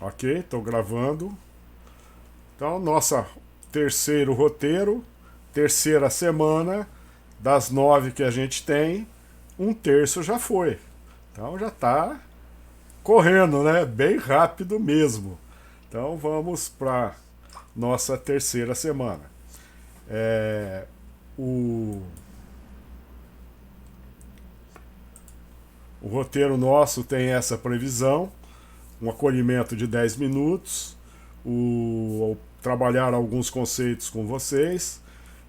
Ok, estou gravando. Então, nossa terceiro roteiro, terceira semana, das 9 que a gente tem, um terço já foi. Então já está correndo, né? Bem rápido mesmo. Então vamos para nossa terceira semana. O, o roteiro nosso tem essa previsão, um acolhimento de 10 minutos, trabalhar alguns conceitos com vocês,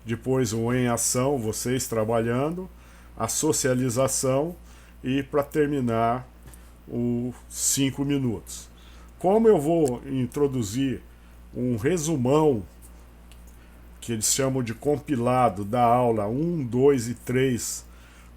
depois o em ação, vocês trabalhando, a socialização e para terminar os 5 minutos. Como eu vou introduzir um resumão que eles chamam de compilado da aula 1, 2 e 3,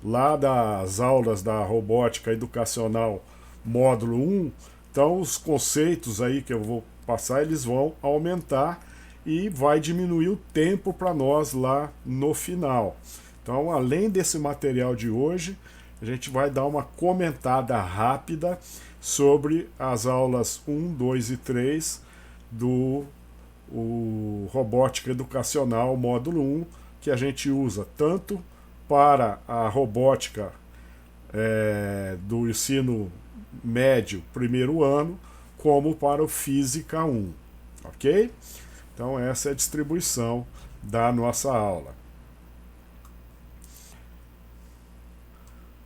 lá das aulas da robótica educacional módulo 1, então os conceitos aí que eu vou passar, eles vão aumentar e vai diminuir o tempo para nós lá no final. Então, além desse material de hoje, a gente vai dar uma comentada rápida sobre as aulas 1, 2 e 3 do Robótica Educacional Módulo 1, que a gente usa tanto para a robótica do ensino médio, primeiro ano, como para o Física 1, ok? Então essa é a distribuição da nossa aula.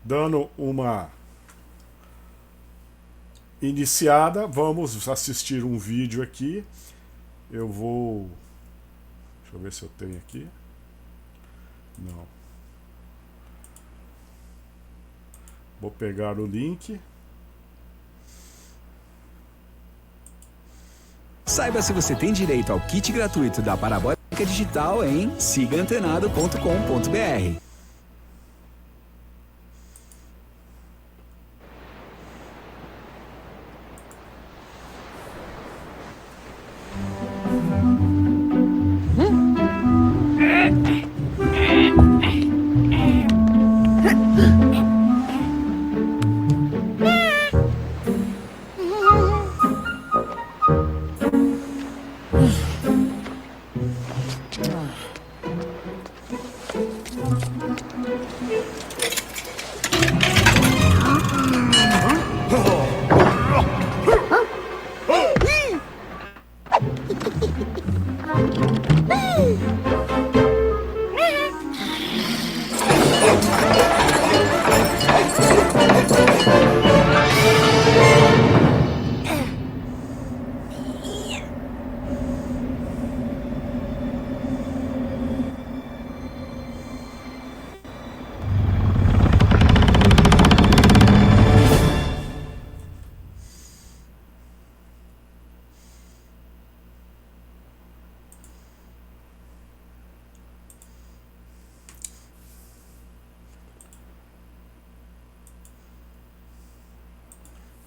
Dando uma iniciada, vamos assistir um vídeo aqui. Eu vou... Deixa eu ver se eu tenho aqui. Não. Vou pegar o link. Saiba se você tem direito ao kit gratuito da Parabólica Digital em sigaantenado.com.br.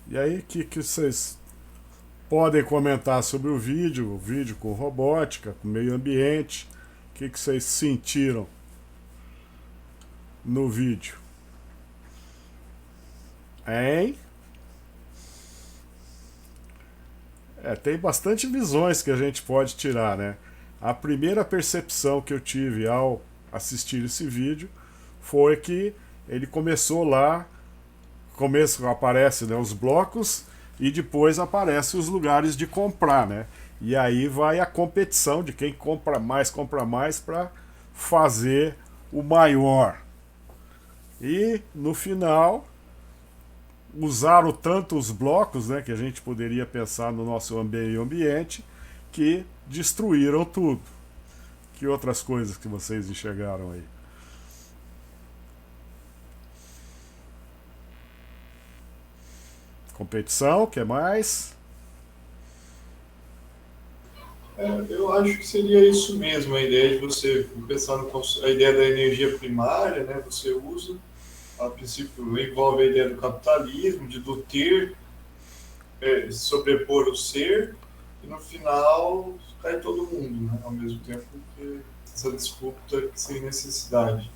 E aí, o que vocês podem comentar sobre o vídeo com robótica, com meio ambiente? O que vocês sentiram no vídeo? Hein? Tem bastante visões que a gente pode tirar, né? A primeira percepção que eu tive ao assistir esse vídeo foi que ele começou lá, começo aparece, né, os blocos e depois aparecem os lugares de comprar, né? E aí vai a competição de quem compra mais para fazer o maior. E no final usaram tanto os blocos, né, que a gente poderia pensar no nosso meio ambiente, que destruíram tudo. Que outras coisas que vocês enxergaram aí? Competição, o que mais? Eu acho que seria isso mesmo, a ideia de você pensar a ideia da energia primária, né? Você usa, a princípio envolve a ideia do capitalismo, do ter, sobrepor o ser, e no final cai todo mundo, né? Ao mesmo tempo que essa disputa sem necessidade.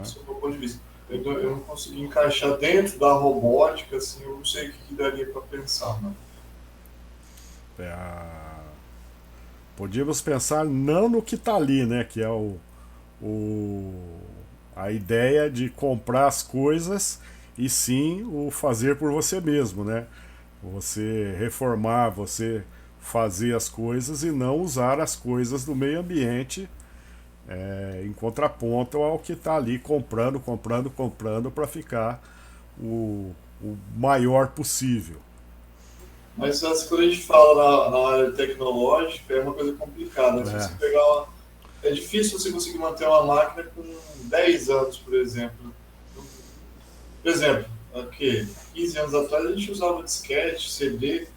Esse é o meu ponto de vista. Eu não consegui encaixar dentro da robótica, assim, eu não sei o que daria para pensar, né? Podíamos pensar não no que está ali, né? Que é a ideia de comprar as coisas e sim o fazer por você mesmo, né? Você reformar, você fazer as coisas e não usar as coisas do meio ambiente em contraponto ao que está ali comprando para ficar o maior possível. Mas quando a gente fala na área tecnológica, é uma coisa complicada. Se você pegar é difícil você conseguir manter uma máquina com 10 anos, por exemplo. Por exemplo, aqui, 15 anos atrás a gente usava disquete, CD,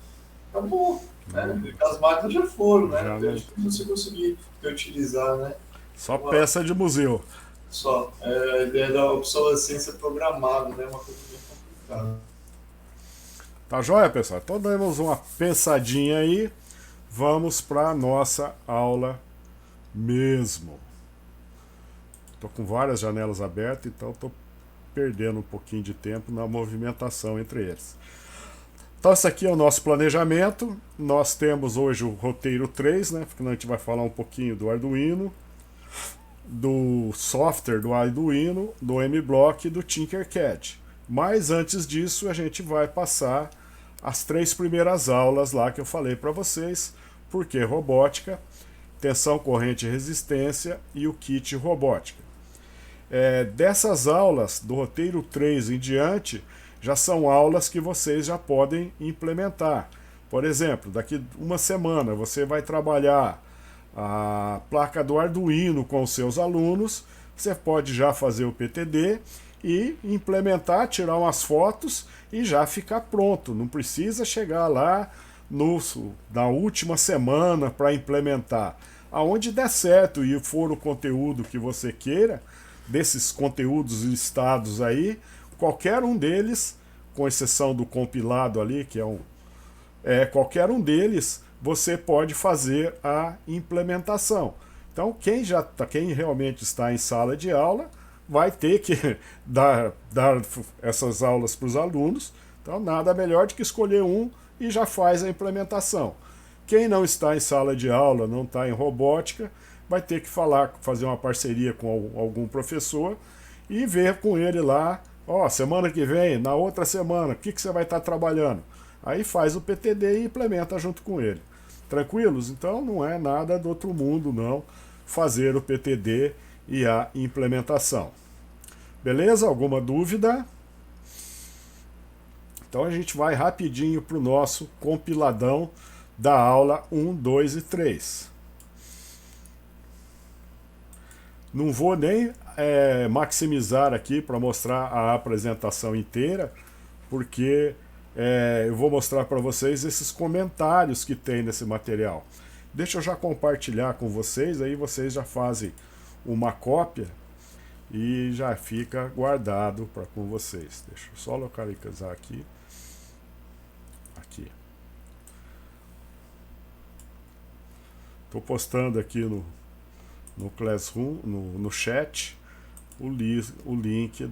acabou. Né? As máquinas já foram, né? Então é difícil você conseguir reutilizar, né? Só peça de museu. Só. A ideia da obsolescência programada, né? Uma coisa bem complicada. Tá joia, pessoal? Então damos uma pensadinha aí. Vamos para a nossa aula mesmo. Estou com várias janelas abertas, então estou perdendo um pouquinho de tempo na movimentação entre eles. Então esse aqui é o nosso planejamento. Nós temos hoje o roteiro 3, né? Porque a gente vai falar um pouquinho do Arduino, do software do Arduino, do M-Block e do Tinkercad. Mas antes disso a gente vai passar as 3 primeiras aulas lá que eu falei para vocês, porque robótica, tensão, corrente e resistência e o kit robótica. Dessas aulas, do roteiro 3 em diante, já são aulas que vocês já podem implementar. Por exemplo, daqui uma semana você vai trabalhar a placa do Arduino com os seus alunos, você pode já fazer o PTD e implementar, tirar umas fotos e já ficar pronto. Não precisa chegar lá na última semana para implementar. Aonde der certo e for o conteúdo que você queira, desses conteúdos listados aí, qualquer um deles, com exceção do compilado ali, que qualquer um deles, você pode fazer a implementação. Então, quem realmente está em sala de aula vai ter que dar essas aulas para os alunos. Então, nada melhor do que escolher um e já faz a implementação. Quem não está em sala de aula, não está em robótica, vai ter que fazer uma parceria com algum professor e ver com ele lá, semana que vem, na outra semana, o que você vai estar trabalhando? Aí faz o PTD e implementa junto com ele. Tranquilos? Então não é nada do outro mundo, não, fazer o PTD e a implementação. Beleza? Alguma dúvida? Então a gente vai rapidinho para o nosso compiladão da aula 1, 2 e 3. Não vou nem maximizar aqui para mostrar a apresentação inteira, porque eu vou mostrar para vocês esses comentários que tem nesse material. Deixa eu já compartilhar com vocês, aí vocês já fazem uma cópia e já fica guardado com vocês. Deixa eu só localizar aqui. Aqui. Estou postando aqui no Classroom, no chat, o link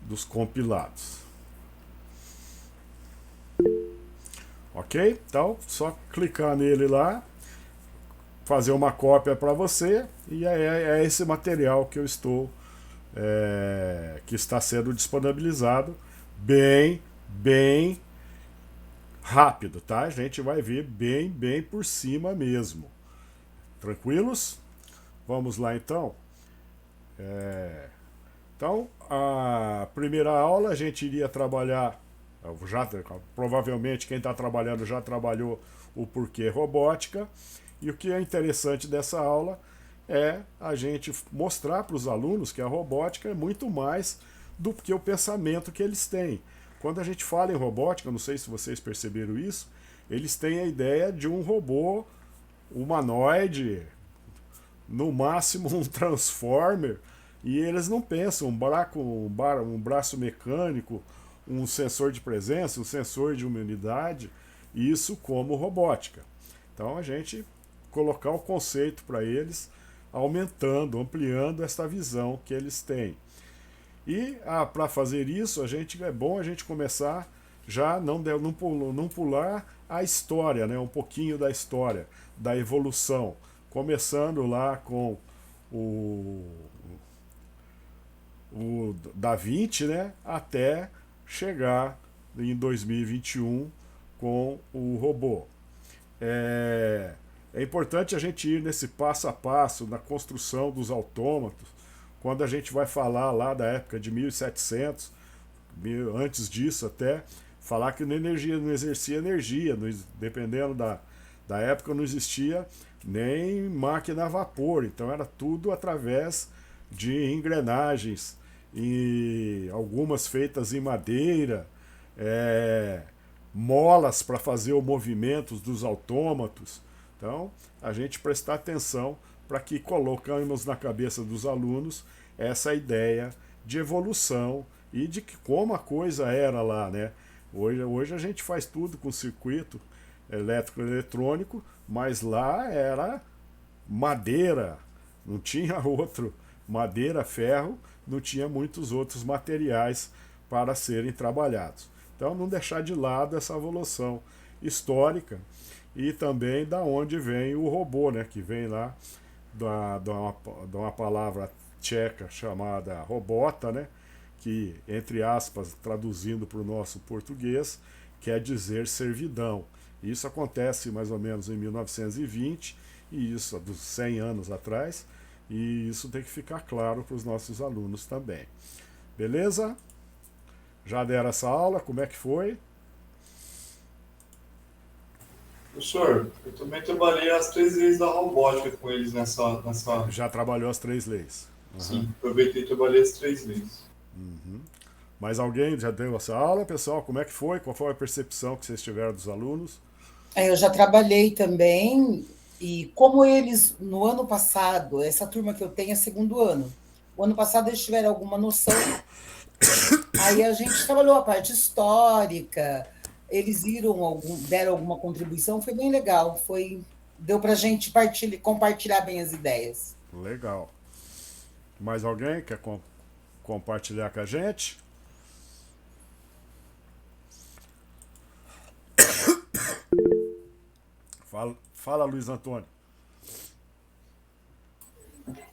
dos compilados. Ok? Então, só clicar nele lá, fazer uma cópia para você, e é esse material que que está sendo disponibilizado bem rápido, tá? A gente vai ver bem por cima mesmo. Tranquilos? Vamos lá então. Então, a primeira aula a gente iria trabalhar, provavelmente quem está trabalhando já trabalhou o porquê robótica, e o que é interessante dessa aula é a gente mostrar para os alunos que a robótica é muito mais do que o pensamento que eles têm. Quando a gente fala em robótica, não sei se vocês perceberam isso, eles têm a ideia de um robô humanoide, no máximo um transformer, e eles não pensam um braço mecânico, um sensor de presença, um sensor de umidade, isso como robótica. Então a gente colocar o conceito para eles, ampliando esta visão que eles têm. E para fazer isso, é bom a gente começar já não pular a história, né? Um pouquinho da história, da evolução, começando lá com o, o Da Vinci, né? Até chegar em 2021 com o robô. É importante a gente ir nesse passo a passo na construção dos autômatos, quando a gente vai falar lá da época de 1700, antes disso até, falar que não exercia energia, dependendo da época não existia nem máquina a vapor, então era tudo através de engrenagens, e algumas feitas em madeira, molas para fazer o movimento dos autômatos. Então, a gente prestar atenção para que colocamos na cabeça dos alunos essa ideia de evolução e de que, como a coisa era lá, né? Hoje a gente faz tudo com circuito elétrico e eletrônico, mas lá era madeira, não tinha outro. Madeira, ferro, não tinha muitos outros materiais para serem trabalhados. Então, não deixar de lado essa evolução histórica e também da onde vem o robô, né? Que vem lá de uma palavra tcheca chamada robota, né? Que, entre aspas, traduzindo para o nosso português, quer dizer servidão. Isso acontece mais ou menos em 1920, e isso há dos 100 anos atrás, e isso tem que ficar claro para os nossos alunos também. Beleza? Já deram essa aula? Como é que foi? Professor, eu também trabalhei as 3 leis da robótica com eles nessa... Já trabalhou as 3 leis? Sim, aproveitei e trabalhei as 3 leis. Mais alguém já deu essa aula, pessoal? Como é que foi? Qual foi a percepção que vocês tiveram dos alunos? Eu já trabalhei também, e como eles, no ano passado, essa turma que eu tenho é segundo ano, o ano passado eles tiveram alguma noção, aí a gente trabalhou a parte histórica, eles deram alguma contribuição, foi bem legal, deu para a gente compartilhar bem as ideias. Legal. Mais alguém quer compartilhar com a gente? Fala, Luiz Antônio.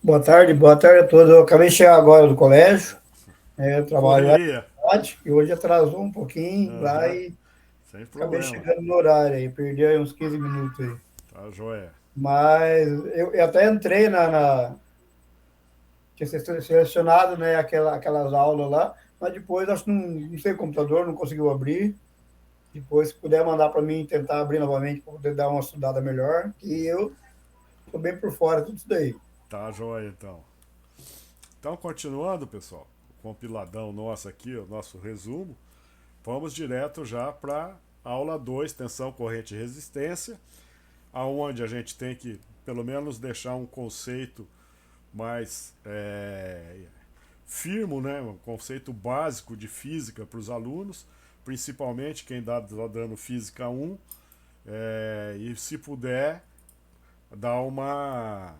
Boa tarde a todos. Eu acabei de chegar agora do colégio, eu trabalho lá na cidade, e hoje atrasou um pouquinho lá e sem acabei problema. chegando no horário aí, perdi aí uns 15 minutos aí. Tá, joia. Mas eu até entrei tinha sido selecionado, né, aquelas aulas lá, mas depois acho que não sei o computador, não conseguiu abrir. Depois, se puder mandar para mim, tentar abrir novamente para poder dar uma estudada melhor, que eu estou bem por fora de tudo isso daí. Tá, joia, então. Então, continuando, pessoal, o compiladão nosso aqui, o nosso resumo, vamos direto já para a aula 2, tensão, corrente e resistência, aonde a gente tem que, pelo menos, deixar um conceito mais firme, né? Um conceito básico de física para os alunos, principalmente quem está dando Física 1, e se puder, dar uma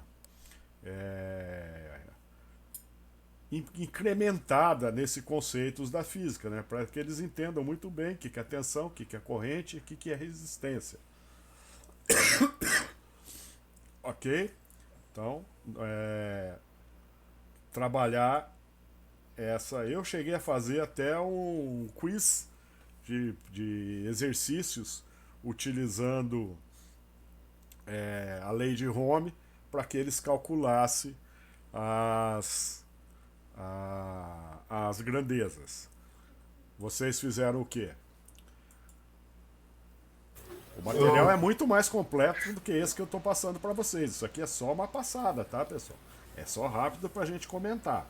incrementada nesse conceitos da física, né? Para que eles entendam muito bem o que é tensão, o que é corrente e o que é resistência. Ok? Então, trabalhar essa... Eu cheguei a fazer até um quiz de exercícios utilizando a lei de Ohm para que eles calculassem as grandezas. Vocês fizeram o quê? O material é muito mais completo do que esse que eu estou passando para vocês. Isso aqui é só uma passada, tá, pessoal? É só rápido para a gente comentar.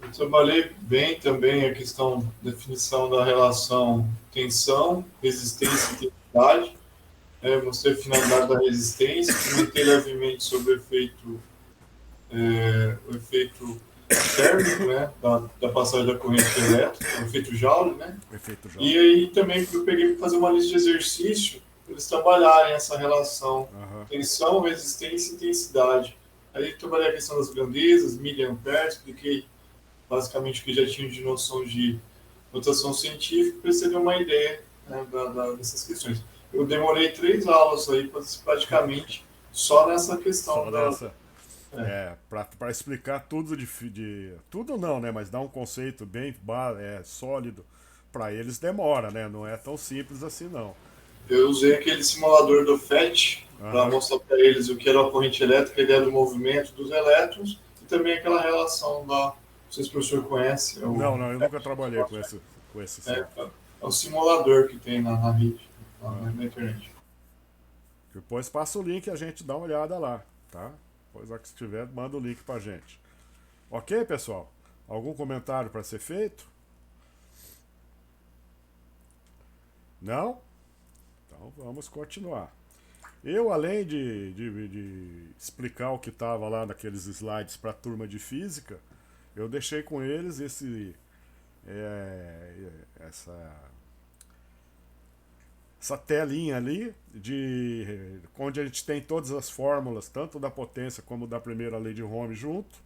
Eu trabalhei bem também a questão, definição da relação tensão, resistência e intensidade. Mostrei a finalidade da resistência, comentei levemente sobre o efeito térmico, né, da passagem da corrente elétrica, o efeito Joule, né? E aí também eu peguei para fazer uma lista de exercício para eles trabalharem essa relação tensão, resistência e intensidade. Aí eu trabalhei a questão das grandezas, miliamperes, expliquei basicamente o que já tinha de noção de notação científica, para você ter uma ideia, né, dessas questões. Eu demorei 3 aulas aí, praticamente, só nessa questão Só da... nessa. Para explicar tudo tudo não, né? Mas dar um conceito bem sólido para eles demora, né? Não é tão simples assim, não. Eu usei aquele simulador do FET para Aham. mostrar para eles o que era a corrente elétrica, a ideia do movimento dos elétrons e também aquela relação da... Não sei se o professor conhece. Não, não, eu nunca trabalhei com esse É, software. é o simulador que tem na rede, Ah. na internet. Depois passa o link e a gente dá uma olhada lá, tá? Depois, a que estiver, manda o link pra gente. Ok, pessoal? Algum comentário para ser feito? Não? Então vamos continuar. Eu, além de explicar o que estava lá naqueles slides para a turma de física, eu deixei com eles essa telinha ali onde a gente tem todas as fórmulas, tanto da potência como da primeira lei de Ohm junto,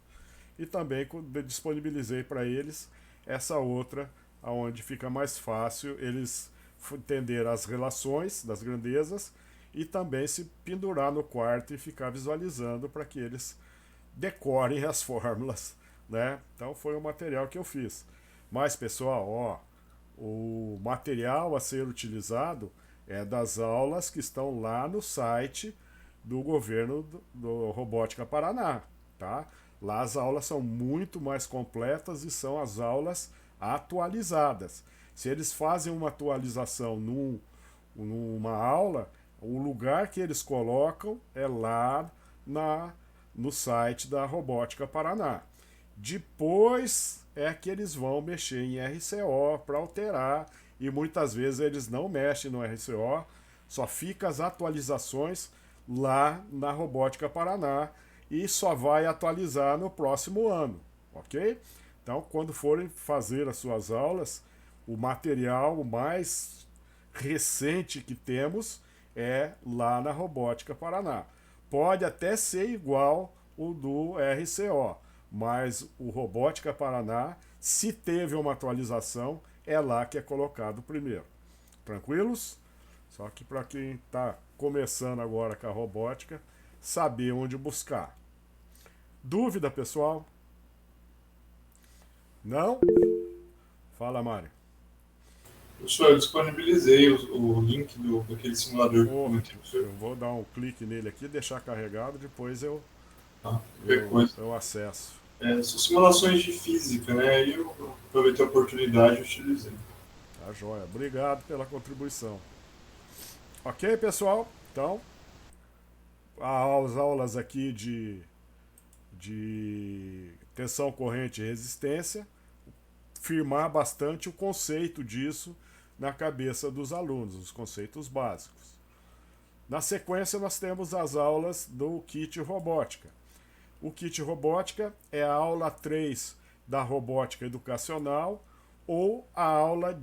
e também disponibilizei para eles essa outra, onde fica mais fácil eles entender as relações das grandezas e também se pendurar no quarto e ficar visualizando para que eles decorem as fórmulas, né? Então foi o material que eu fiz. Mas, pessoal, ó, o material a ser utilizado é das aulas que estão lá no site do governo do Robótica Paraná, tá? Lá as aulas são muito mais completas e são as aulas atualizadas. Se eles fazem uma atualização numa aula, o lugar que eles colocam é lá no site da Robótica Paraná. Depois é que eles vão mexer em RCO para alterar, e muitas vezes eles não mexem no RCO, só fica as atualizações lá na Robótica Paraná e só vai atualizar no próximo ano, ok? Então, quando forem fazer as suas aulas, o material mais recente que temos é lá na Robótica Paraná. Pode até ser igual o do RCO, mas o Robótica Paraná, se teve uma atualização, é lá que é colocado primeiro. Tranquilos? Só que para quem está começando agora com a robótica, saber onde buscar. Dúvida, pessoal? Não? Fala, Mário. Professor, eu disponibilizei o link daquele simulador que eu comentei, professor. Eu vou dar um clique nele aqui, deixar carregado, depois eu acesso. São simulações de física, né? E eu aproveitei a oportunidade e utilizei. Tá joia. Obrigado pela contribuição. Ok, pessoal? Então, as aulas aqui de tensão, corrente e resistência, firmar bastante o conceito disso na cabeça dos alunos, os conceitos básicos. Na sequência, nós temos as aulas do Kit Robótica. O Kit Robótica é a aula 3 da Robótica Educacional ou a aula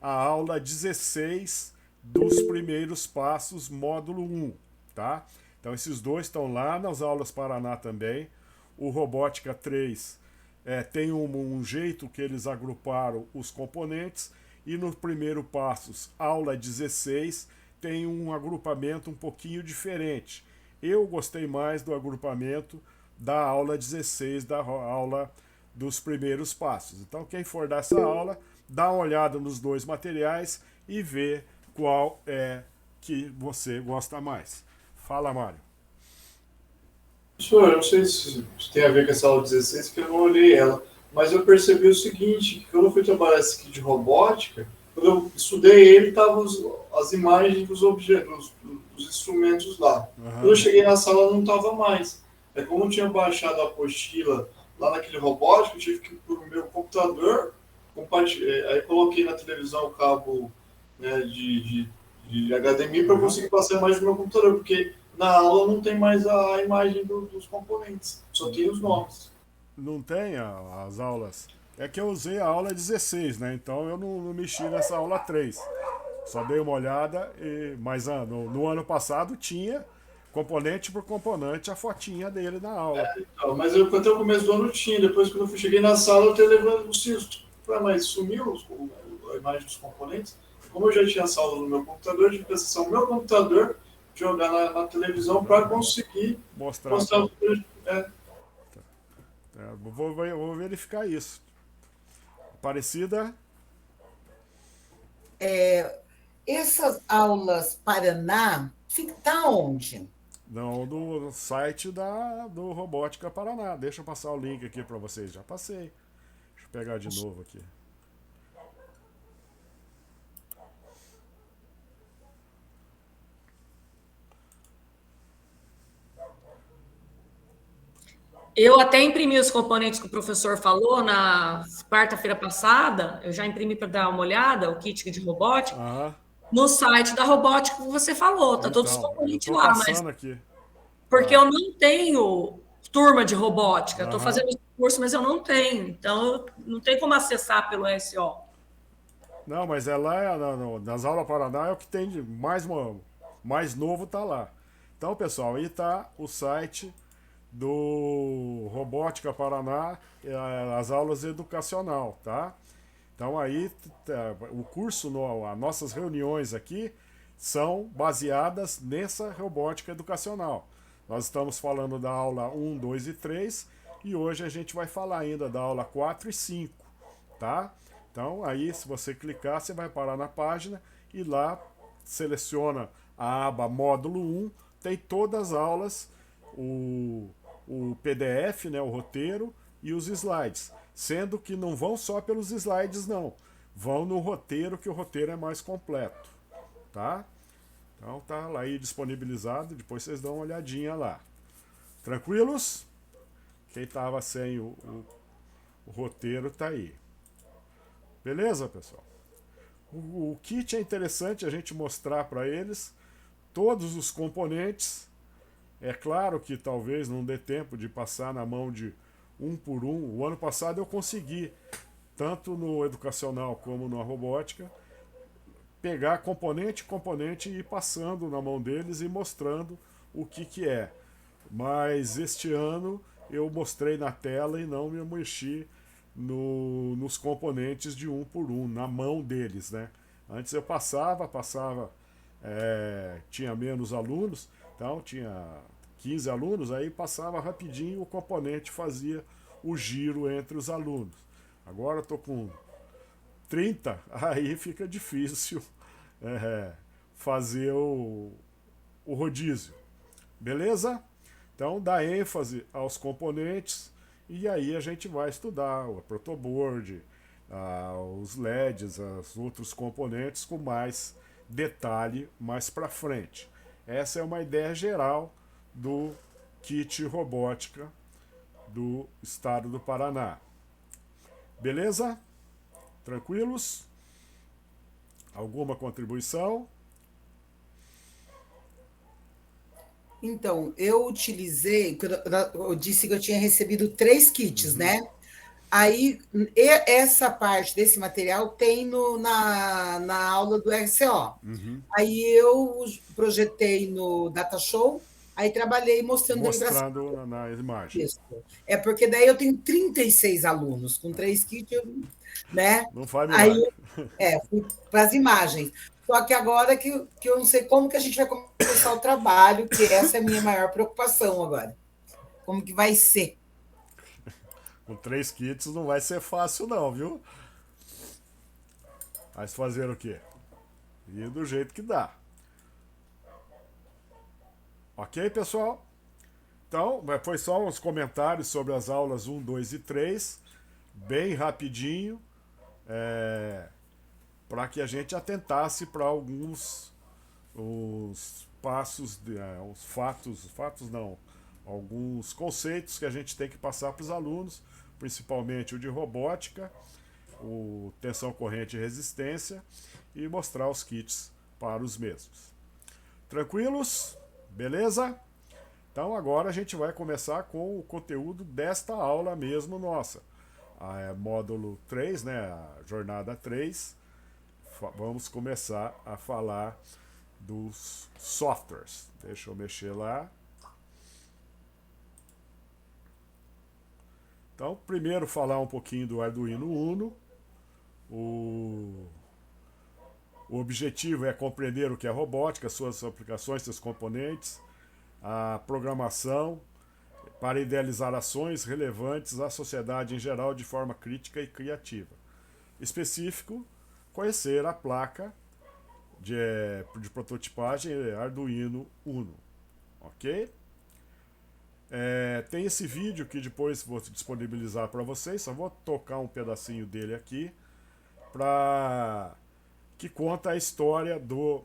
a aula 16 dos primeiros passos, módulo 1, tá? Então esses dois estão lá nas aulas Paraná também. O Robótica 3 tem um jeito que eles agruparam os componentes, e no primeiro passos, aula 16, tem um agrupamento um pouquinho diferente. Eu gostei mais do agrupamento da aula 16, da aula dos primeiros passos. Então, quem for dessa aula, dá uma olhada nos dois materiais e vê qual é que você gosta mais. Fala, Mário. Professor, eu não sei se tem a ver com essa aula 16, que eu não olhei ela, mas eu percebi o seguinte, que quando eu fui trabalhar esse kit de robótica, quando eu estudei ele, estavam as imagens dos objetos, dos instrumentos lá. Quando eu cheguei na sala, não estava mais. Como eu tinha baixado a apostila lá naquele robótico, eu tive que ir para o meu computador, aí coloquei na televisão o cabo, né, de HDMI para conseguir passar a imagem do meu computador, porque na aula não tem mais a imagem dos componentes, só tem os nomes. Não tem as aulas? É que eu usei a aula 16, né? Então eu não mexi nessa aula 3. Só dei uma olhada, mas no ano passado tinha componente por componente a fotinha dele na aula. Então, mas até o começo do ano tinha, depois quando eu cheguei na sala eu até levei um susto. mas sumiu a imagem dos componentes. Como eu já tinha salvo no meu computador, eu tive que acessar o meu computador, jogar na televisão para conseguir Mostrar. mostrar o vou verificar isso. Aparecida? Essas aulas Paraná, tá onde? Não, do site do Robótica Paraná. Deixa eu passar o link aqui para vocês. Já passei. Deixa eu pegar de novo aqui. Eu até imprimi os componentes que o professor falou na quarta-feira passada. Eu já imprimi para dar uma olhada, o kit de robótica, Aham. no site da robótica que você falou. Tá todos os Então, eu componentes tô lá, mas passando aqui. porque eu não tenho turma de robótica. Estou Aham. fazendo esse curso, mas eu não tenho. Então, não tem como acessar pelo SO. Não, mas é lá nas aulas Paraná é o que tem de mais novo tá lá. Então, pessoal, aí tá o site do Robótica Paraná, as aulas educacional, tá? Então aí o curso, as nossas reuniões aqui são baseadas nessa robótica educacional. Nós estamos falando da aula 1, 2 e 3 e hoje a gente vai falar ainda da aula 4 e 5, tá? Então aí se você clicar, você vai parar na página e lá seleciona a aba módulo 1, tem todas as aulas, o PDF, né, o roteiro e os slides. Sendo que não vão só pelos slides, não. Vão no roteiro, que o roteiro é mais completo. Tá? Então tá lá aí disponibilizado, depois vocês dão uma olhadinha lá. Tranquilos? Quem tava sem o roteiro tá aí. Beleza, pessoal? O kit é interessante a gente mostrar para eles todos os componentes. É claro que talvez não dê tempo de passar na mão de um por um. O ano passado eu consegui, tanto no educacional como na robótica, pegar componente e ir passando na mão deles e mostrando o que é. Mas este ano eu mostrei na tela e não me mexi nos componentes de um por um, na mão deles, né? Antes eu passava, tinha menos alunos, então tinha 15 alunos, aí passava rapidinho, o componente fazia o giro entre os alunos. Agora eu tô com 30, aí fica difícil fazer o rodízio. Beleza? Então dá ênfase aos componentes e aí a gente vai estudar o protoboard, os LEDs, os outros componentes com mais detalhe mais para frente. Essa é uma ideia geral do kit robótica do estado do Paraná. Beleza? Tranquilos? Alguma contribuição? Então, eu utilizei, eu disse que eu tinha recebido 3 kits, né? Aí, essa parte desse material tem na aula do RCO. Aí eu projetei no Datashow, aí trabalhei mostrando Mostrando na imagem. isso. É porque daí eu tenho 36 alunos, com 3 kits, né? Não faz Aí milagre. fui para as imagens. Só que agora que eu não sei como que a gente vai começar o trabalho, que essa é a minha maior preocupação agora. Como que vai ser? Com 3 kits não vai ser fácil não, viu? Mas fazer o quê? E do jeito que dá. Ok, pessoal? Então, foi só uns comentários sobre as aulas 1, 2 e 3, bem rapidinho, para que a gente atentasse para alguns os passos, os fatos não, alguns conceitos que a gente tem que passar para os alunos, principalmente o de robótica, o tensão corrente e resistência, e mostrar os kits para os mesmos. Tranquilos? Beleza? Então agora a gente vai começar com o conteúdo desta aula mesmo nossa. Módulo 3, né, a jornada 3. Vamos começar a falar dos softwares. Deixa eu mexer lá. Então, primeiro falar um pouquinho do Arduino Uno, O objetivo é compreender o que é robótica, suas aplicações, seus componentes, a programação, para idealizar ações relevantes à sociedade em geral de forma crítica e criativa. Específico, conhecer a placa de prototipagem Arduino Uno. Ok? Tem esse vídeo que depois vou disponibilizar para vocês, só vou tocar um pedacinho dele aqui, que conta a história do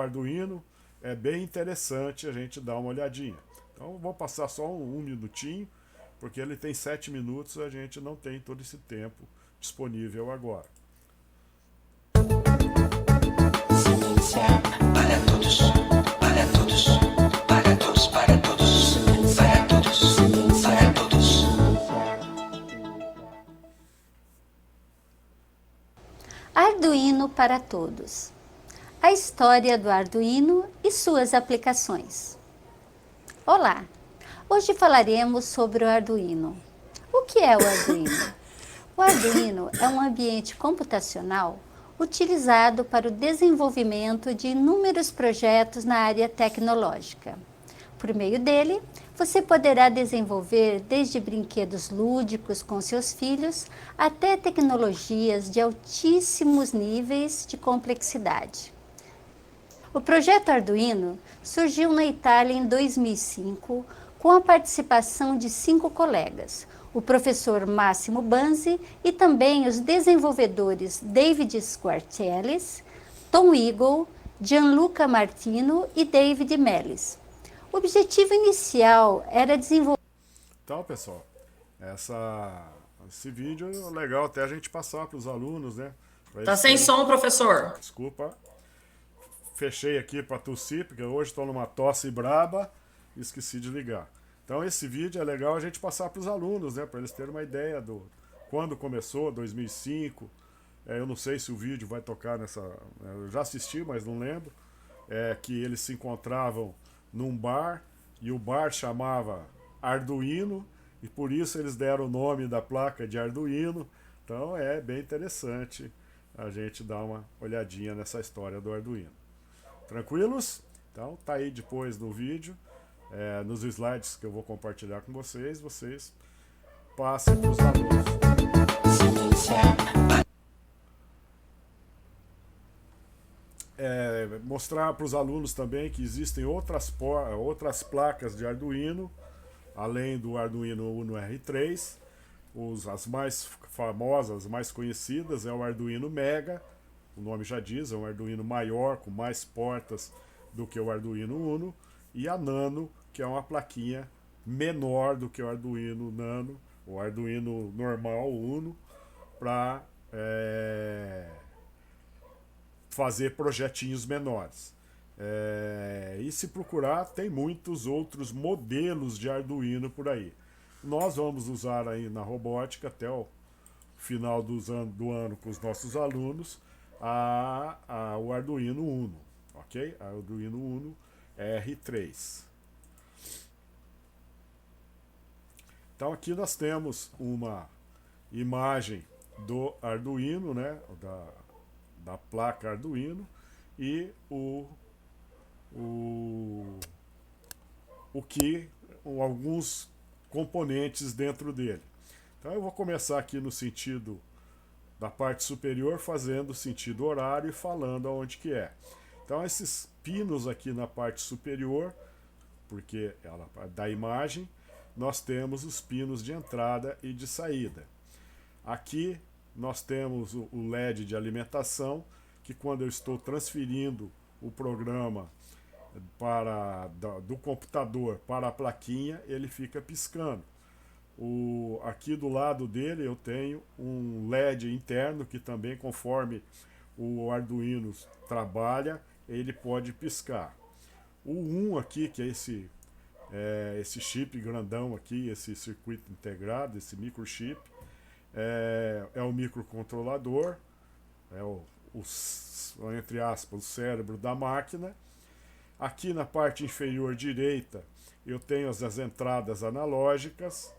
Arduino. É bem interessante a gente dar uma olhadinha. Então vou passar só um minutinho, porque ele tem 7 minutos, a gente não tem todo esse tempo disponível agora. Para todos, para todos, para todos, para todos, para todos, para todos. Arduino para todos. A história do Arduino e suas aplicações. Olá! Hoje falaremos sobre o Arduino. O que é o Arduino? O Arduino é um ambiente computacional utilizado para o desenvolvimento de inúmeros projetos na área tecnológica. Por meio dele, você poderá desenvolver desde brinquedos lúdicos com seus filhos até tecnologias de altíssimos níveis de complexidade. O projeto Arduino surgiu na Itália em 2005 com a participação de 5 colegas, o professor Massimo Banzi e também os desenvolvedores David Squartelis, Tom Eagle, Gianluca Martino e David Mellis. O objetivo inicial era desenvolver... Então, pessoal, esse vídeo é legal até a gente passar para os alunos, né? Tá sem som, professor. Desculpa. Fechei aqui para tossir, porque hoje estou numa tosse braba e esqueci de ligar. Então esse vídeo é legal a gente passar para os alunos, né? Para eles terem uma ideia do quando começou, 2005. Eu não sei se o vídeo vai tocar nessa... Eu já assisti, mas não lembro. Que eles se encontravam num bar e o bar chamava Arduino e por isso eles deram o nome da placa de Arduino. Então é bem interessante a gente dar uma olhadinha nessa história do Arduino. Tranquilos? Então tá aí depois no vídeo, nos slides que eu vou compartilhar com vocês passem para os alunos. Mostrar para os alunos também que existem outras placas de Arduino, além do Arduino Uno R3. As mais famosas, mais conhecidas é o Arduino Mega, o nome já diz, é um Arduino maior, com mais portas do que o Arduino Uno, e a Nano, que é uma plaquinha menor do que o Arduino Nano, o Arduino normal, Uno, para fazer projetinhos menores. E se procurar, tem muitos outros modelos de Arduino por aí. Nós vamos usar aí na robótica até o final do ano com os nossos alunos o Arduino Uno, ok? Arduino Uno R3. Então aqui nós temos uma imagem do Arduino, né? Da placa Arduino e alguns componentes dentro dele. Então eu vou começar aqui no sentido da parte superior, fazendo sentido horário e falando aonde que é. Então esses pinos aqui na parte superior, porque da imagem, nós temos os pinos de entrada e de saída. Aqui nós temos o LED de alimentação, que quando eu estou transferindo o programa do computador para a plaquinha, ele fica piscando. Aqui do lado dele eu tenho um LED interno que também, conforme o Arduino trabalha, ele pode piscar. O 1 aqui, que é esse chip grandão aqui, esse circuito integrado, esse microchip, é o microcontrolador, entre aspas, o cérebro da máquina. Aqui na parte inferior direita eu tenho as entradas analógicas.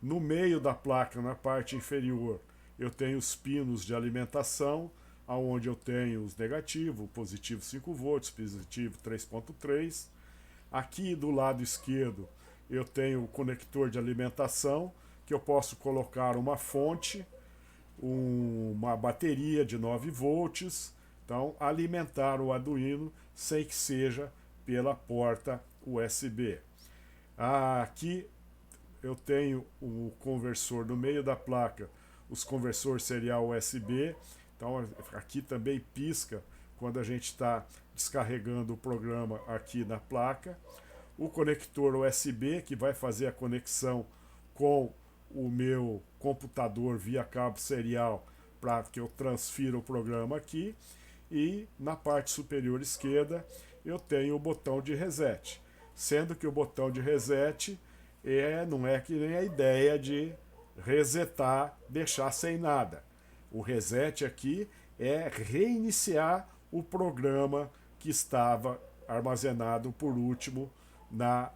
No meio da placa, na parte inferior, eu tenho os pinos de alimentação, onde eu tenho os negativos, positivo 5 volts, positivo 3.3. Aqui do lado esquerdo eu tenho o conector de alimentação, que eu posso colocar uma fonte, uma bateria de 9 volts, então alimentar o Arduino sem que seja pela porta USB. Aqui eu tenho o conversor no meio da placa, os conversores serial USB, então aqui também pisca quando a gente está descarregando o programa aqui na placa. O conector USB, que vai fazer a conexão com o meu computador via cabo serial para que eu transfira o programa aqui. E na parte superior esquerda eu tenho o botão de reset, sendo que o botão de reset não é que nem a ideia de resetar, deixar sem nada. O reset aqui é reiniciar o programa que estava armazenado por último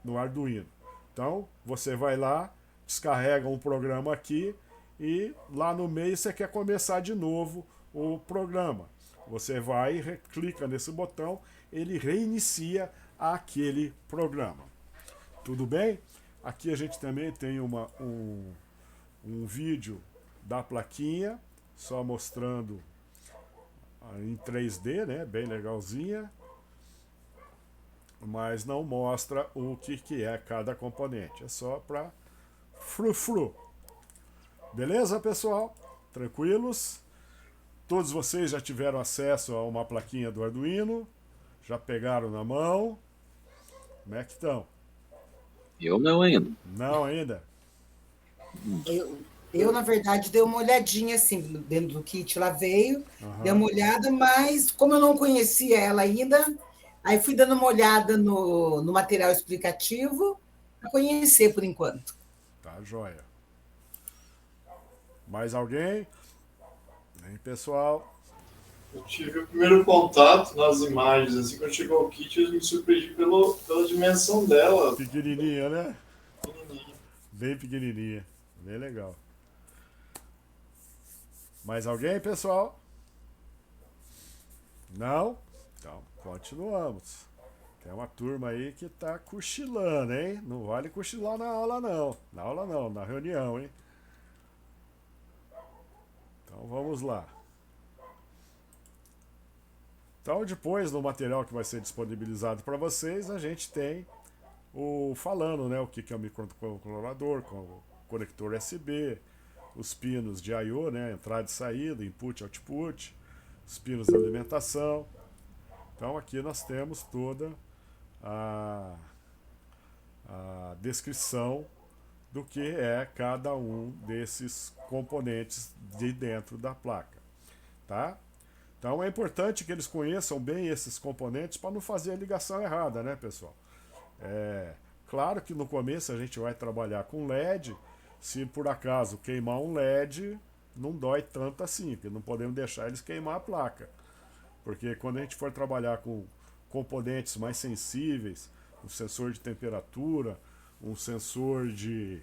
no Arduino. Então você vai lá, descarrega um programa aqui e lá no meio você quer começar de novo o programa. Você vai e clica nesse botão, ele reinicia aquele programa. Tudo bem? Aqui a gente também tem um vídeo da plaquinha, só mostrando em 3D, né? Bem legalzinha, mas não mostra o que é cada componente, é só para frufru. Beleza, pessoal? Tranquilos? Todos vocês já tiveram acesso a uma plaquinha do Arduino? Já pegaram na mão? Como é que estão? Eu não ainda. Não ainda? Eu, na verdade, dei uma olhadinha assim, dentro do kit, lá veio, dei uma olhada, mas como eu não conhecia ela ainda, aí fui dando uma olhada no material explicativo para conhecer por enquanto. Tá, joia. Mais alguém? Hein, pessoal? Eu tive o primeiro contato nas imagens, assim, quando chegou o kit, eu me surpreendi pela dimensão dela. Pequenininha, né? Pequenininha. Bem pequenininha. Bem legal. Mais alguém, pessoal? Não? Então, continuamos. Tem uma turma aí que tá cochilando, hein? Não vale cochilar na aula, não. Na aula não, na reunião, hein? Então, vamos lá. Então, depois no material que vai ser disponibilizado para vocês, a gente tem falando, né, o que é o microcontrolador, com o conector USB, os pinos de I/O, né, entrada e saída, input e output, os pinos de alimentação. Então, aqui nós temos toda a descrição do que é cada um desses componentes de dentro da placa, tá? Então é importante que eles conheçam bem esses componentes para não fazer a ligação errada, né, pessoal? Claro que no começo a gente vai trabalhar com LED. Se por acaso queimar um LED, não dói tanto assim, porque não podemos deixar eles queimar a placa. Porque quando a gente for trabalhar com componentes mais sensíveis, um sensor de temperatura, um sensor de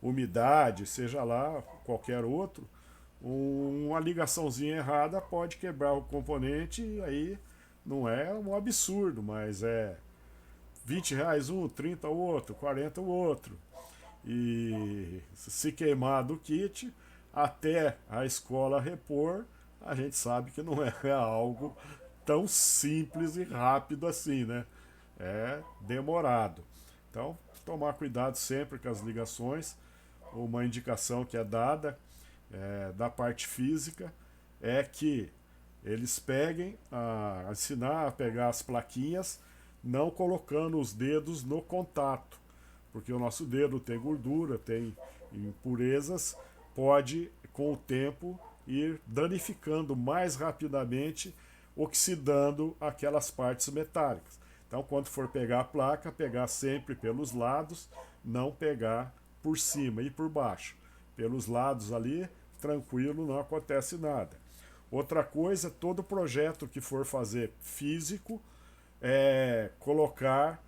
umidade, seja lá qualquer outro, uma ligaçãozinha errada pode quebrar o componente, e aí não é um absurdo, mas é R$20 um, 30 o outro, 40 o outro. E se queimar do kit, até a escola repor, a gente sabe que não é algo tão simples e rápido assim, né? É demorado. Então, tomar cuidado sempre com as ligações. Uma indicação que é dada da parte física é que eles peguem, ensinar a pegar as plaquinhas, não colocando os dedos no contato, porque o nosso dedo tem gordura, tem impurezas, pode com o tempo ir danificando mais rapidamente, oxidando aquelas partes metálicas. Então, quando for pegar a placa, pegar sempre pelos lados, não pegar por cima e por baixo. Pelos lados ali, tranquilo, não acontece nada. Outra coisa, todo projeto que for fazer físico, colocar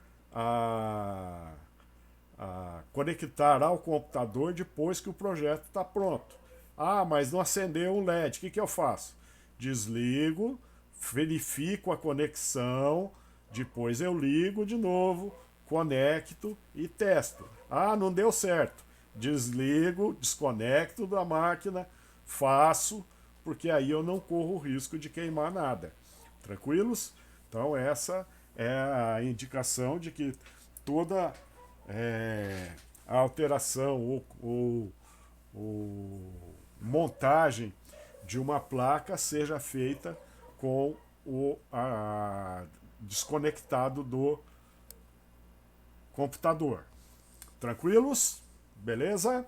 conectar ao computador depois que o projeto está pronto. Ah, mas não acendeu um LED. O que eu faço? Desligo, verifico a conexão, depois eu ligo de novo, conecto e testo. Ah, não deu certo. Desligo, desconecto da máquina, faço, porque aí eu não corro o risco de queimar nada. Tranquilos? Então essa é a indicação de que toda a alteração ou montagem de uma placa seja feita com o desconectado do computador. Tranquilos? Beleza?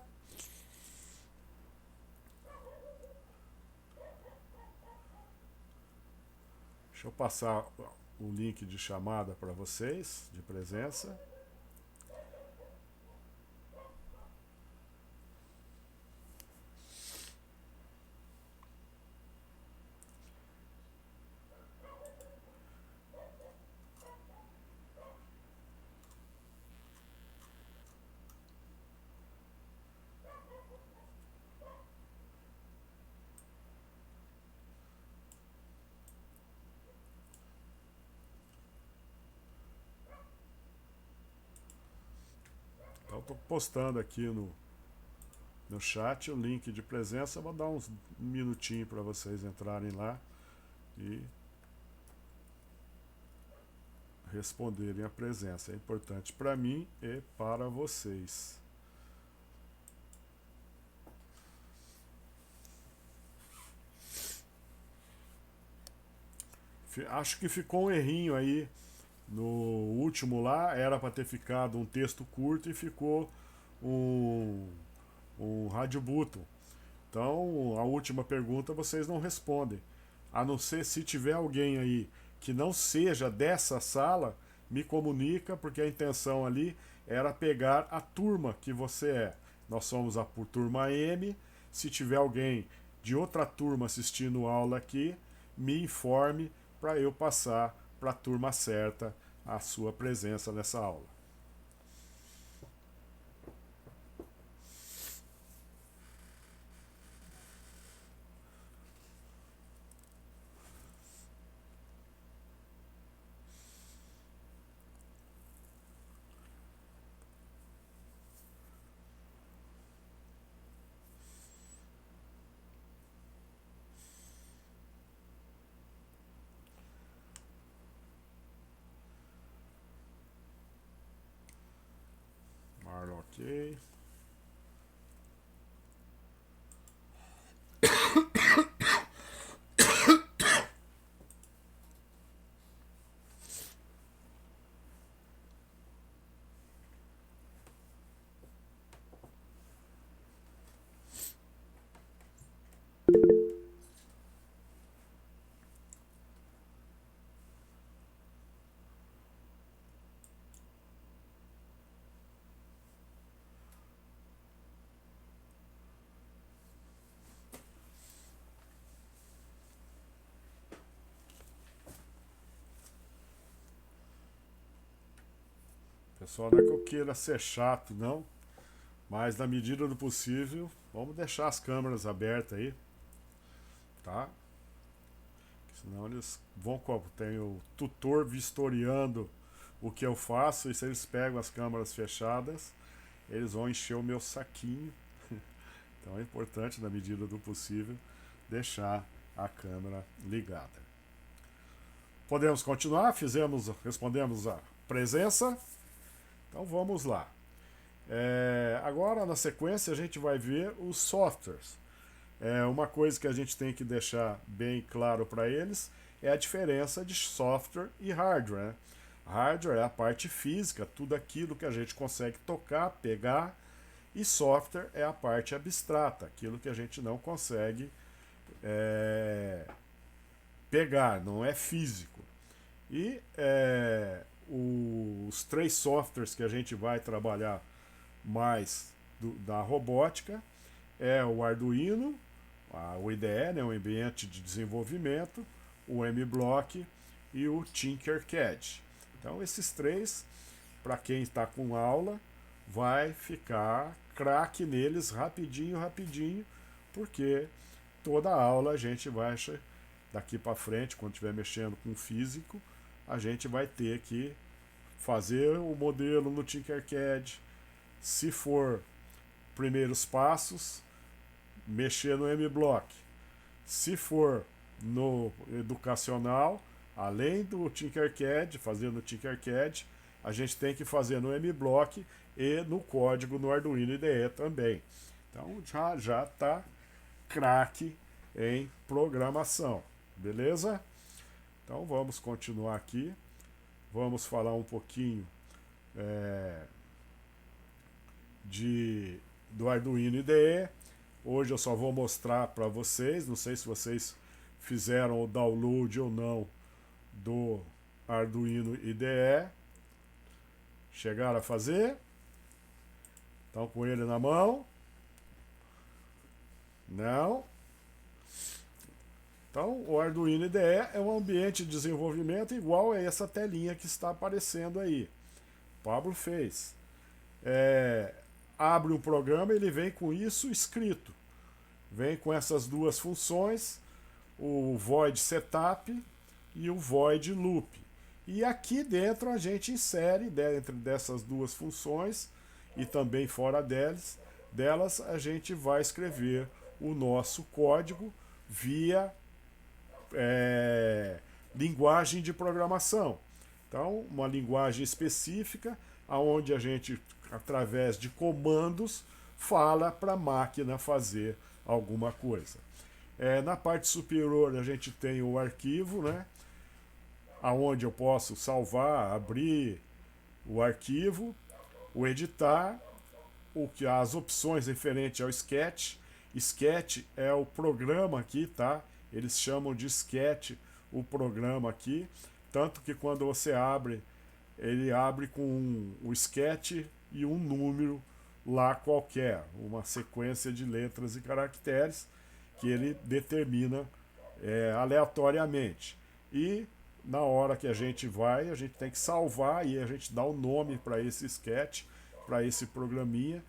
Deixa eu passar o link de chamada para vocês, de presença. Então estou postando aqui no chat o link de presença. Vou dar uns minutinhos para vocês entrarem lá e responderem a presença. É importante para mim e para vocês. Acho que ficou um errinho aí no último lá. Era para ter ficado um texto curto e ficou um rádio button. Então, a última pergunta vocês não respondem. A não ser se tiver alguém aí que não seja dessa sala, me comunica, porque a intenção ali era pegar a turma que você é. Nós somos a turma M. Se tiver alguém de outra turma assistindo aula aqui, me informe para eu passar para a turma certa a sua presença nessa aula. Marlon, ok. Pessoal, não é que eu queira ser chato, não. Mas na medida do possível, vamos deixar as câmeras abertas aí. Tá? Senão eles vão. Tem o tutor vistoriando o que eu faço. E se eles pegam as câmeras fechadas, eles vão encher o meu saquinho. Então é importante, na medida do possível, deixar a câmera ligada. Podemos continuar? Respondemos a presença. Então vamos lá. Agora, na sequência, a gente vai ver os softwares. Uma coisa que a gente tem que deixar bem claro para eles é a diferença de software e hardware. Né? Hardware é a parte física, tudo aquilo que a gente consegue tocar, pegar, e software é a parte abstrata, aquilo que a gente não consegue pegar, não é físico. E os 3 softwares que a gente vai trabalhar mais da robótica é o Arduino, o IDE, né, o ambiente de desenvolvimento, o MBlock e o Tinkercad. Então esses 3, para quem está com aula, vai ficar craque neles rapidinho, porque toda aula a gente vai, daqui para frente, quando estiver mexendo com físico, a gente vai ter que fazer o modelo no Tinkercad. Se for primeiros passos, mexer no MBlock. Se for no educacional, além do Tinkercad, fazer no Tinkercad, a gente tem que fazer no MBlock e no código no Arduino IDE também. Então já está craque em programação, beleza? Então vamos continuar aqui. Vamos falar um pouquinho do Arduino IDE. Hoje eu só vou mostrar para vocês, não sei se vocês fizeram o download ou não do Arduino IDE. Chegaram a fazer? Estão com ele na mão? Não? Então, o Arduino IDE é um ambiente de desenvolvimento igual a essa telinha que está aparecendo aí. O Pablo fez. Abre um programa, ele vem com isso escrito. Vem com essas duas funções, o void setup e o void loop. E aqui dentro a gente insere, dentro dessas duas funções e também fora delas, a gente vai escrever o nosso código via linguagem de programação. Então, uma linguagem específica, onde a gente, através de comandos, fala para a máquina fazer alguma coisa. Na parte superior a gente tem o arquivo, né, onde eu posso salvar, abrir o arquivo, o editar, as opções referentes ao Sketch. Sketch é o programa aqui, tá? Eles chamam de Sketch o programa aqui, tanto que quando você abre, ele abre com o Sketch e um número lá qualquer, uma sequência de letras e caracteres que ele determina aleatoriamente. E na hora que a gente tem que salvar e a gente dá um nome para esse Sketch, para esse programinha,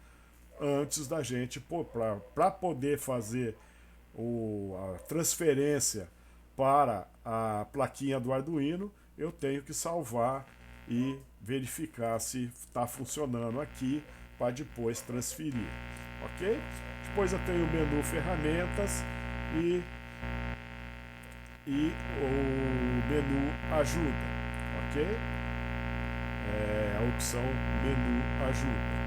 antes da gente, para poder fazer a transferência para a plaquinha do Arduino, eu tenho que salvar e verificar se está funcionando aqui para depois transferir, ok? Depois eu tenho o menu ferramentas e o menu ajuda, ok? A opção menu ajuda.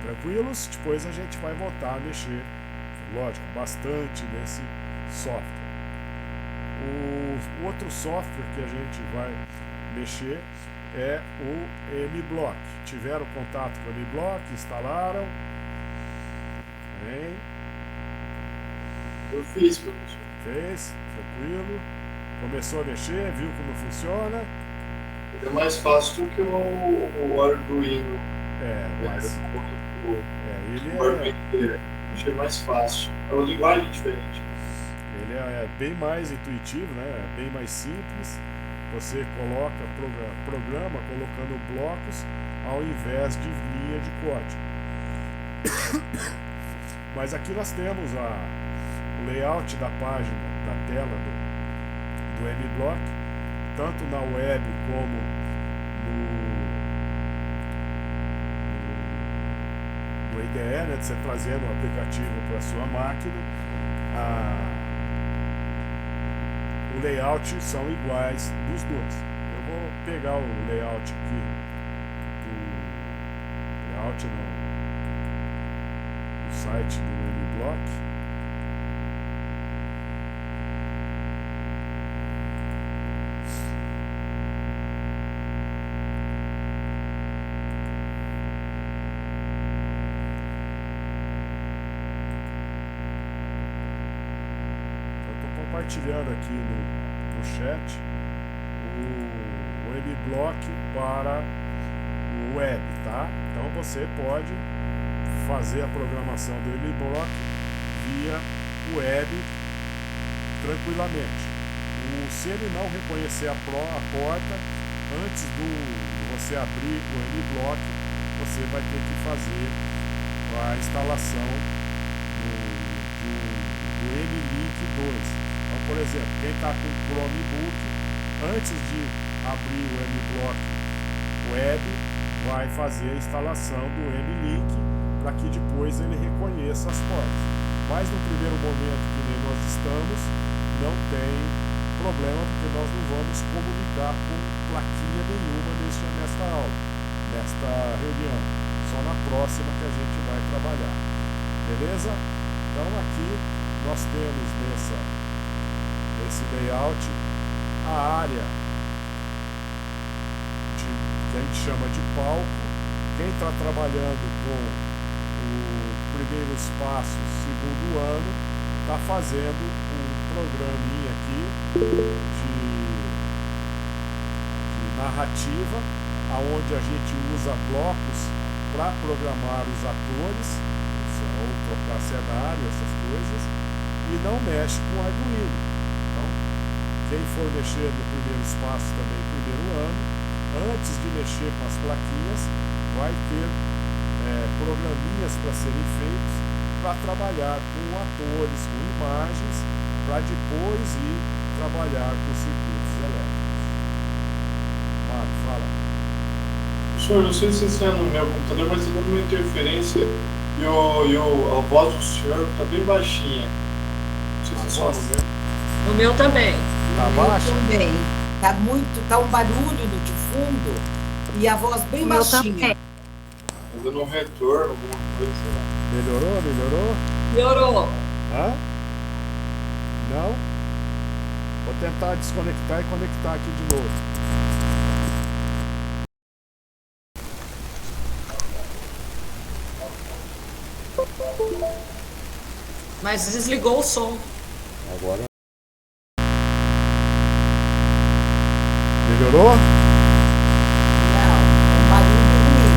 Tranquilos? Depois a gente vai voltar a mexer, lógico, bastante nesse software. O outro software que a gente vai mexer é o MBlock. Tiveram contato com o MBlock, instalaram? Bem. Eu fiz, professor. Fez, tranquilo. Começou a mexer, viu como funciona. É mais fácil do que o Arduino. Achei mais fácil. É uma linguagem diferente. Ele é bem mais intuitivo, né? É bem mais simples. Você coloca programa colocando blocos ao invés de linha de código. Mas aqui nós temos o layout da página, da tela do MBlock, tanto na web como no IDE, né, de você trazendo o aplicativo para a sua máquina. O layout são iguais dos dois. Eu vou pegar o layout aqui no site do MBlock. Compartilhando aqui no chat o MBlock para o web, tá? Então você pode fazer a programação do MBlock via web tranquilamente. Se ele não reconhecer a porta, antes de você abrir o MBlock, você vai ter que fazer efetuar a instalação do NLink 2. Então, por exemplo, quem está com o Chromebook, antes de abrir o MBlock Web, vai fazer a instalação do NLink para que depois ele reconheça as portas. Mas no primeiro momento que nem nós estamos, não tem problema, porque nós não vamos comunicar com plaquinha nenhuma nesta aula, nesta reunião. Só na próxima que a gente vai trabalhar. Beleza? Então aqui nós temos nesse layout a área que a gente chama de palco. Quem está trabalhando com o primeiros passos, segundo ano, está fazendo um programinha aqui de narrativa, aonde a gente usa blocos para programar os atores, ou trocar cenário, essas coisas, e não mexe com o Arduino. Então, quem for mexer no primeiro espaço também, primeiro ano, antes de mexer com as plaquinhas, vai ter programinhas para serem feitos para trabalhar com atores, com imagens, para depois ir trabalhar com circuitos elétricos. Mário, fala. Professor, não sei se isso é no meu computador, mas está dando uma interferência e a voz do senhor está bem baixinha. Não sei se é só no meu. No meu também. Tá O meu baixo? também. Tá um barulho no de fundo e a voz bem O meu baixinha. também. Tá dando um retorno, alguma coisa, sei lá. Melhorou? Melhorou? Melhorou. Hã? Não? Vou tentar desconectar e conectar aqui de novo. Mas desligou o som. Agora. Melhorou? Não, um barulho ruim.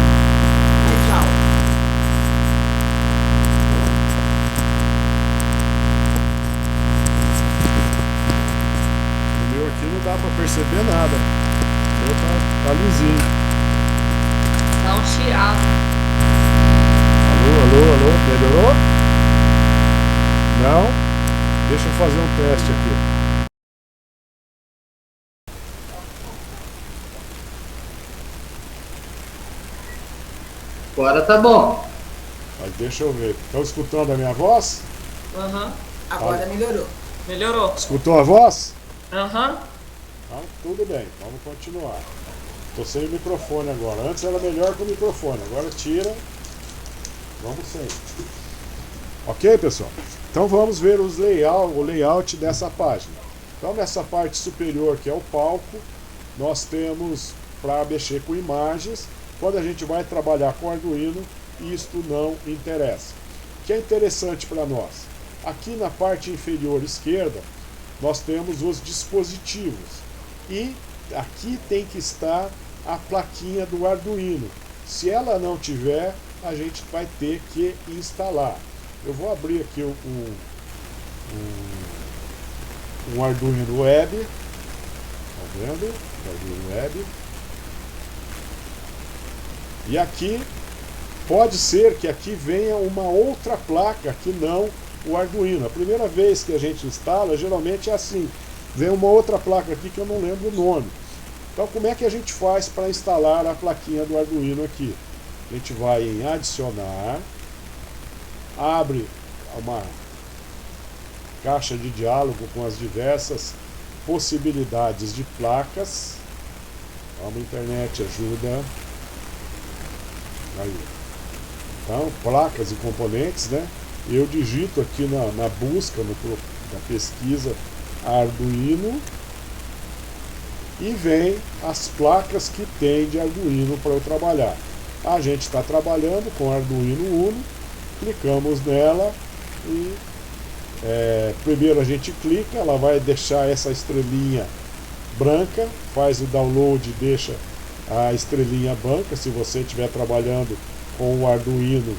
Mais alto. O meu aqui não dá pra perceber nada. O meu tá lisinho. Dá um chiado. Alô? Melhorou? Não? Deixa eu fazer um teste aqui. Agora tá bom. Mas deixa eu ver. Estão escutando a minha voz? Aham. Agora melhorou. Melhorou. Escutou a voz? Aham. Então, tudo bem, vamos continuar. Estou sem o microfone agora. Antes era melhor com o microfone, agora tira. Vamos sem. Ok, pessoal? Então vamos ver o layout dessa página. Então nessa parte superior, que é o palco, nós temos para mexer com imagens. Quando a gente vai trabalhar com Arduino, isto não interessa. O que é interessante para nós? Aqui na parte inferior esquerda, nós temos os dispositivos. E aqui tem que estar a plaquinha do Arduino. Se ela não tiver, a gente vai ter que instalar. Eu vou abrir aqui um Arduino Web. Tá vendo? Arduino Web. E aqui, pode ser que aqui venha uma outra placa que não o Arduino. A primeira vez que a gente instala, geralmente é assim. Vem uma outra placa aqui que eu não lembro o nome. Então como é que a gente faz para instalar a plaquinha do Arduino aqui? A gente vai em adicionar, abre uma caixa de diálogo com as diversas possibilidades de placas. A internet ajuda. Aí. Então, placas e componentes, né? Eu digito aqui na busca, na pesquisa Arduino, e vem as placas que tem de Arduino para eu trabalhar. A gente está trabalhando com Arduino Uno, clicamos nela e primeiro a gente clica, ela vai deixar essa estrelinha branca, faz o download e deixa a estrelinha branca, se você estiver trabalhando com o Arduino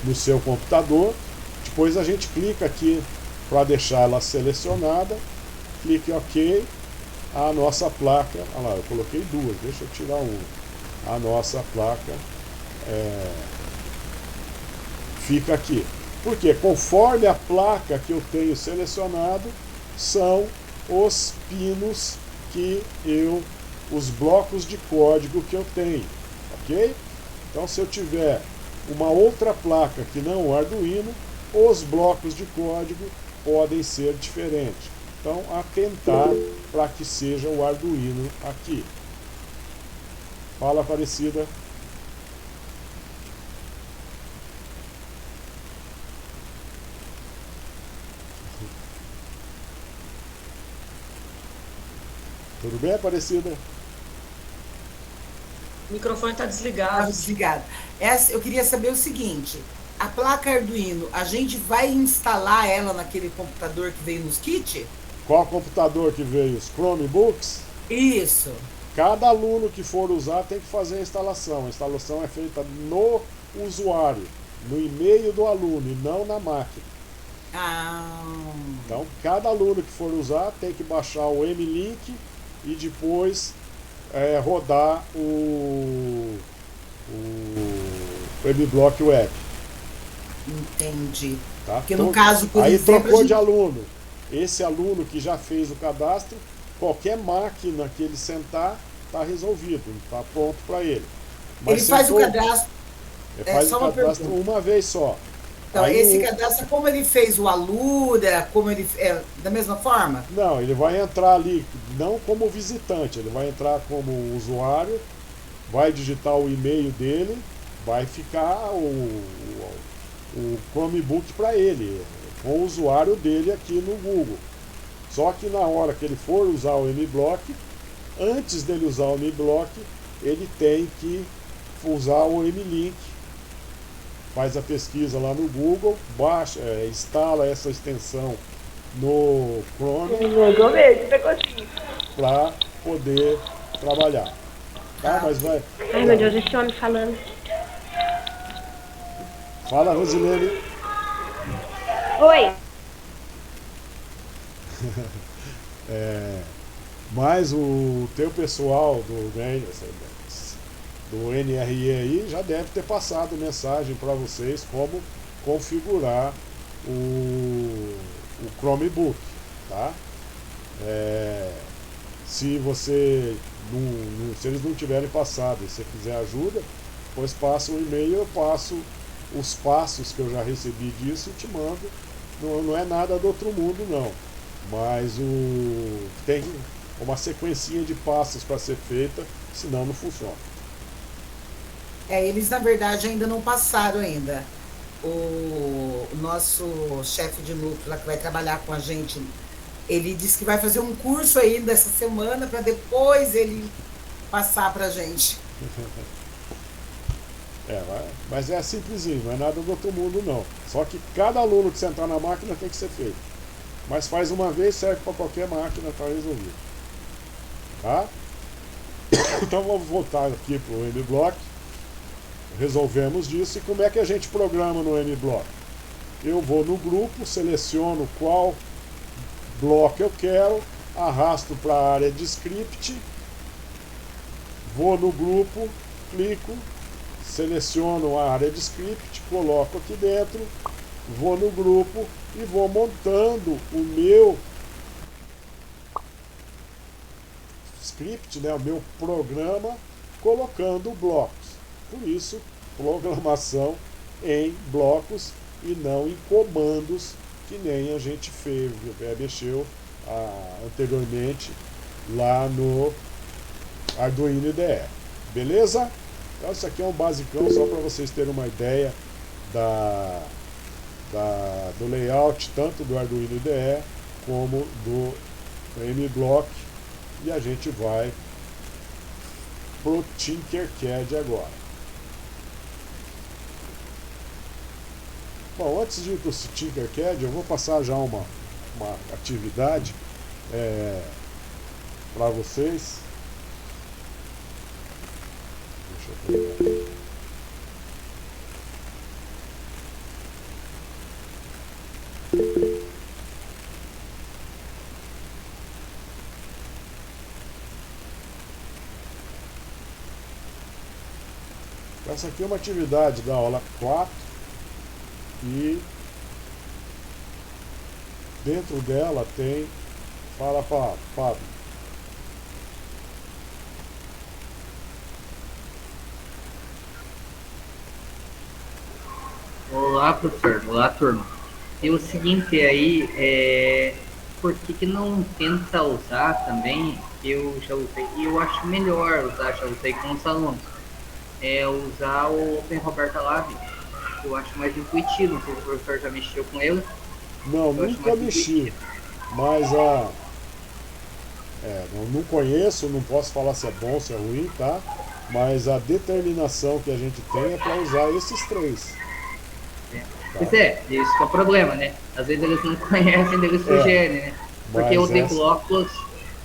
no seu computador. Depois a gente clica aqui para deixar ela selecionada, clique em OK, a nossa placa, olha lá, eu coloquei duas, deixa eu tirar uma, a nossa placa fica aqui. Porque conforme a placa que eu tenho selecionado, são os pinos os blocos de código que eu tenho, ok? Então, se eu tiver uma outra placa que não o Arduino, os blocos de código podem ser diferentes. Então, atentar para que seja o Arduino aqui. Fala, Aparecida. Tudo bem, Aparecida? O microfone está Estava desligado. desligado. Eu queria saber o seguinte: a placa Arduino, a gente vai instalar ela naquele computador que veio nos kits? Qual computador que veio? Os Chromebooks? Isso. Cada aluno que for usar tem que fazer a instalação. A instalação é feita no usuário, no e-mail do aluno e não na máquina. Então, cada aluno que for usar tem que baixar o M-Link e depois rodar o M-Block Web. Entendi. Tá? Porque no caso, por aí exemplo, trocou a gente... de aluno. Esse aluno que já fez o cadastro, qualquer máquina que ele sentar, está resolvido, está pronto para ele. Mas ele faz o cadastro. Ele faz só o cadastro uma vez só. Então, aí esse cadastro, como ele fez o Alura, como ele da mesma forma? Não, ele vai entrar ali, não como visitante, ele vai entrar como usuário, vai digitar o e-mail dele, vai ficar o Chromebook para ele, com o usuário dele aqui no Google. Só que na hora que ele for usar o M-Block, antes dele usar o M-Block, ele tem que usar o M-Link. Faz a pesquisa lá no Google, baixa, instala essa extensão no Chrome para poder trabalhar. Tá? Mas vai. Ai, meu Deus, esse homem falando. Fala, Rosilene. Oi. Mas o teu pessoal do NRE aí já deve ter passado mensagem para vocês como configurar o Chromebook, tá? Se eles não tiverem passado e você quiser ajuda, pois passa o e-mail, eu passo os passos que eu já recebi disso e te mando. Não é nada do outro mundo não, mas tem uma sequencinha de passos para ser feita, senão não funciona. Eles na verdade ainda não passaram ainda. O nosso chefe de núcleo lá que vai trabalhar com a gente, ele disse que vai fazer um curso ainda essa semana para depois ele passar para a gente. Mas é simplesinho, não é nada do outro mundo não. Só que cada aluno que sentar na máquina tem que ser feito. Mas faz uma vez, serve para qualquer máquina, está resolvido. Tá? Então vamos voltar aqui para o M-Block. Resolvemos disso. E como é que a gente programa no M-Block? Eu vou no grupo, seleciono qual bloco eu quero, arrasto para a área de script, vou no grupo, clico, seleciono a área de script, coloco aqui dentro, vou no grupo e vou montando o meu script, o meu programa, colocando blocos. Por isso, programação em blocos e não em comandos, que nem a gente mexeu anteriormente lá no Arduino IDE. Beleza? Então isso aqui é um basicão só para vocês terem uma ideia do layout tanto do Arduino IDE como do M-Block. E a gente vai pro Tinkercad agora. Bom, antes de ir para o Tinkercad, eu vou passar já uma atividade para vocês. Deixa eu pegar aqui. Essa aqui é uma atividade da aula 4. e dentro dela tem... Fala, Fábio. Olá, professor. Olá, turma. E o seguinte aí, por que não tenta usar também, eu já usei, e eu acho melhor usar, já usei com os alunos, usar o Open Roberta Lab. Eu acho mais intuitivo, não sei se o professor já mexeu com ele. Não, nunca mexi, mas não conheço, não posso falar se é bom, se é ruim, tá? Mas a determinação que a gente tem é para usar esses 3. Pois é, isso que é o problema, né? Às vezes eles não conhecem, eles sugerem, né? Porque o Deblocos,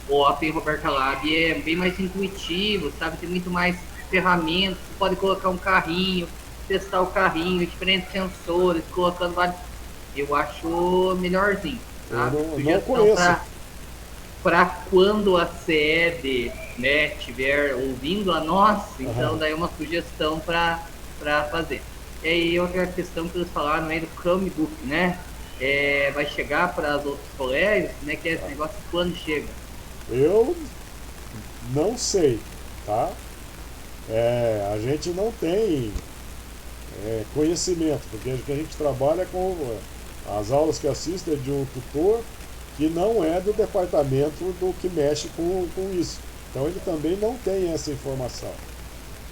o Open Roberta Lab é bem mais intuitivo, sabe? Tem muito mais ferramentas, você pode colocar um carrinho, testar o carrinho, diferentes sensores, colocando vários... Eu acho melhorzinho, tá? Eu não conheço. Para quando a sede, né, estiver ouvindo a nós, então daí é uma sugestão para fazer. E aí outra questão que eles falaram aí do Chromebook, né? Vai chegar para os outros colégios, né? Que é esse negócio quando chega. Eu não sei, tá? A gente não tem conhecimento, porque a gente trabalha com as aulas que assiste é de um tutor que não é do departamento do que mexe com isso. Então ele também não tem essa informação.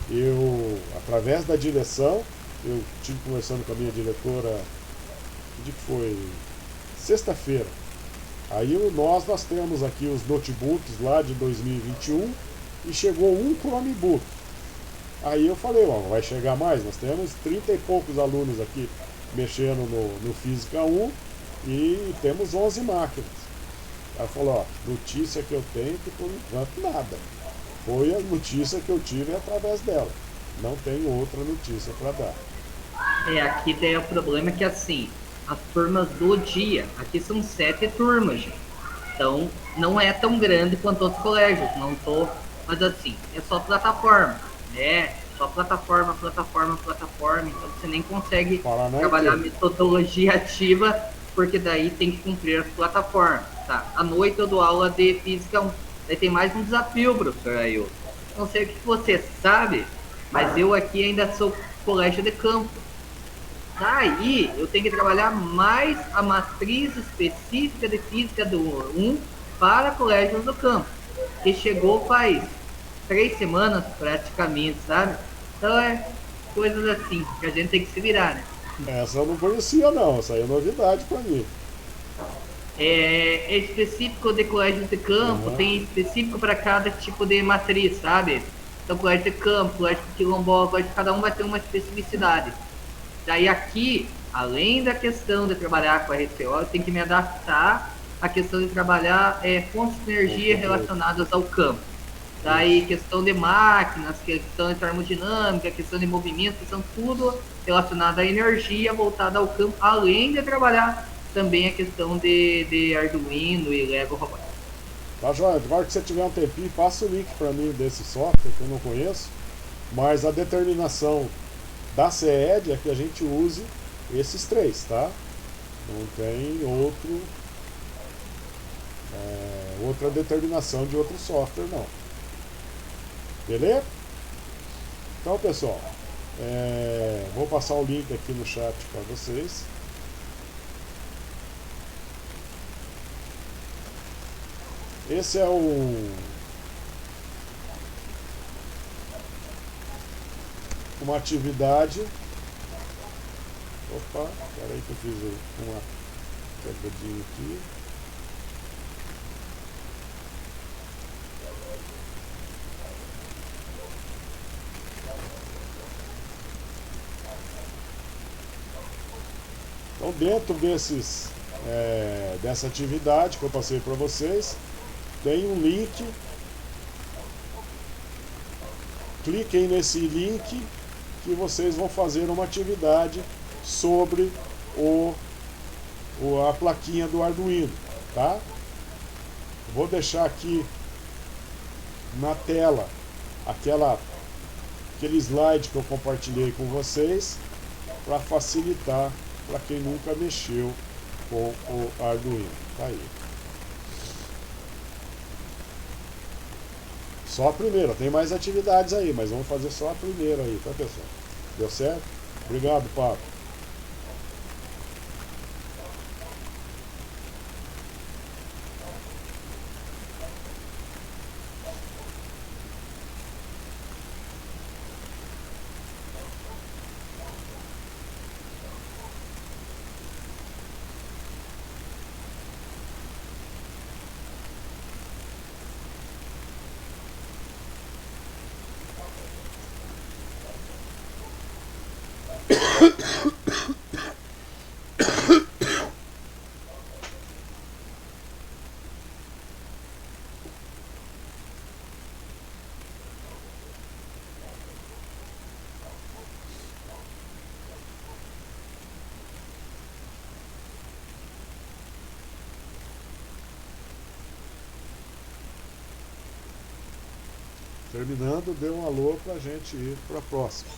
Eu, através da direção, eu estive conversando com a minha diretora, que foi sexta-feira. Aí nós temos aqui os notebooks lá de 2021 e chegou um Chromebook. Aí eu falei, vai chegar mais, nós temos 30 e poucos alunos aqui mexendo no Física 1 e temos 11 máquinas. Ela falou, notícia que eu tenho que por enquanto nada. Foi a notícia que eu tive através dela. Não tenho outra notícia para dar. Aqui tem o problema que assim, as turmas do dia, aqui são 7 turmas, gente. Então não é tão grande quanto outros colégios, mas assim, é só plataforma, né? Só plataforma, então você nem consegue trabalhar a metodologia ativa, porque daí tem que cumprir as plataformas, tá? À noite eu dou aula de Física 1, daí tem mais um desafio, professor Ailton. Não sei o que você sabe, mas eu aqui ainda sou colégio de campo. Daí eu tenho que trabalhar mais a matriz específica de Física do 1 para colégios do campo, que chegou faz 3 semanas praticamente, sabe? Então coisas assim, que a gente tem que se virar, né? Essa eu não conhecia não, essa aí é novidade para mim. É específico de colégios de campo, tem específico para cada tipo de matriz, sabe? Então colégio de campo, colégio de quilombola, colégio de cada um vai ter uma especificidade. Daí aqui, além da questão de trabalhar com a RCO, eu tenho que me adaptar à questão de trabalhar fontes de energia relacionadas ao campo. Daí questão de máquinas, questão de termodinâmica, questão de movimento, são tudo relacionado à energia voltada ao campo, além de trabalhar também a questão de Arduino e Lego Robotics. Tá, João, agora que você tiver um tempinho, passa o link para mim desse software que eu não conheço, mas a determinação da CED é que a gente use esses 3, tá? Não tem outra determinação de outro software, não. Beleza? Então, pessoal, vou passar o link aqui no chat para vocês. Esse é uma atividade. Opa, peraí que eu fiz uma quebradinha aqui. Então, dentro dessa atividade que eu passei para vocês, tem um link. Cliquem nesse link que vocês vão fazer uma atividade sobre a plaquinha do Arduino, tá? Vou deixar aqui na tela aquele slide que eu compartilhei com vocês para facilitar para quem nunca mexeu com o Arduino. Tá aí. Só a primeira, tem mais atividades aí, mas vamos fazer só a primeira aí, tá, pessoal? Deu certo? Obrigado, Paco. Terminando, dê um alô pra gente ir pra próxima.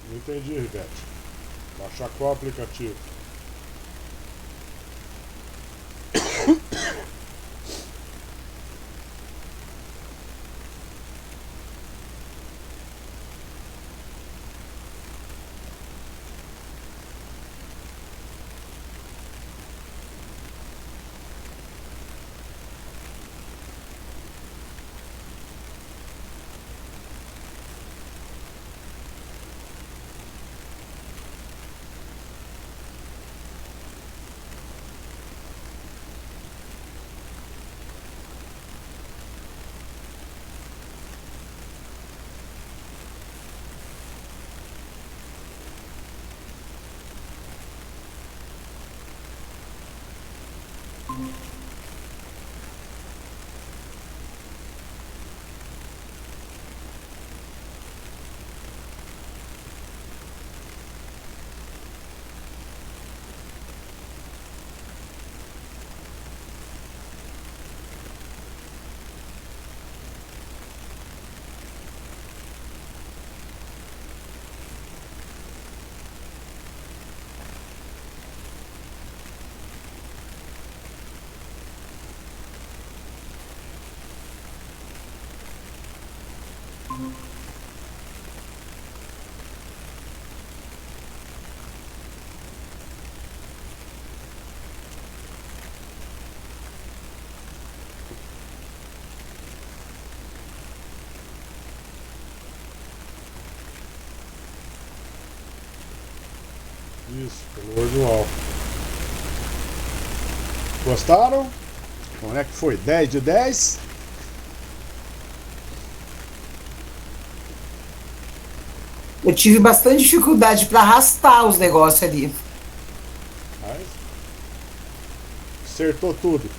Não entendi, Rivete. Baixar qual aplicativo? Isso, pelo Word Wall. Gostaram? Como é que foi? 10 de 10? Eu tive bastante dificuldade para arrastar os negócios ali. Mas acertou tudo.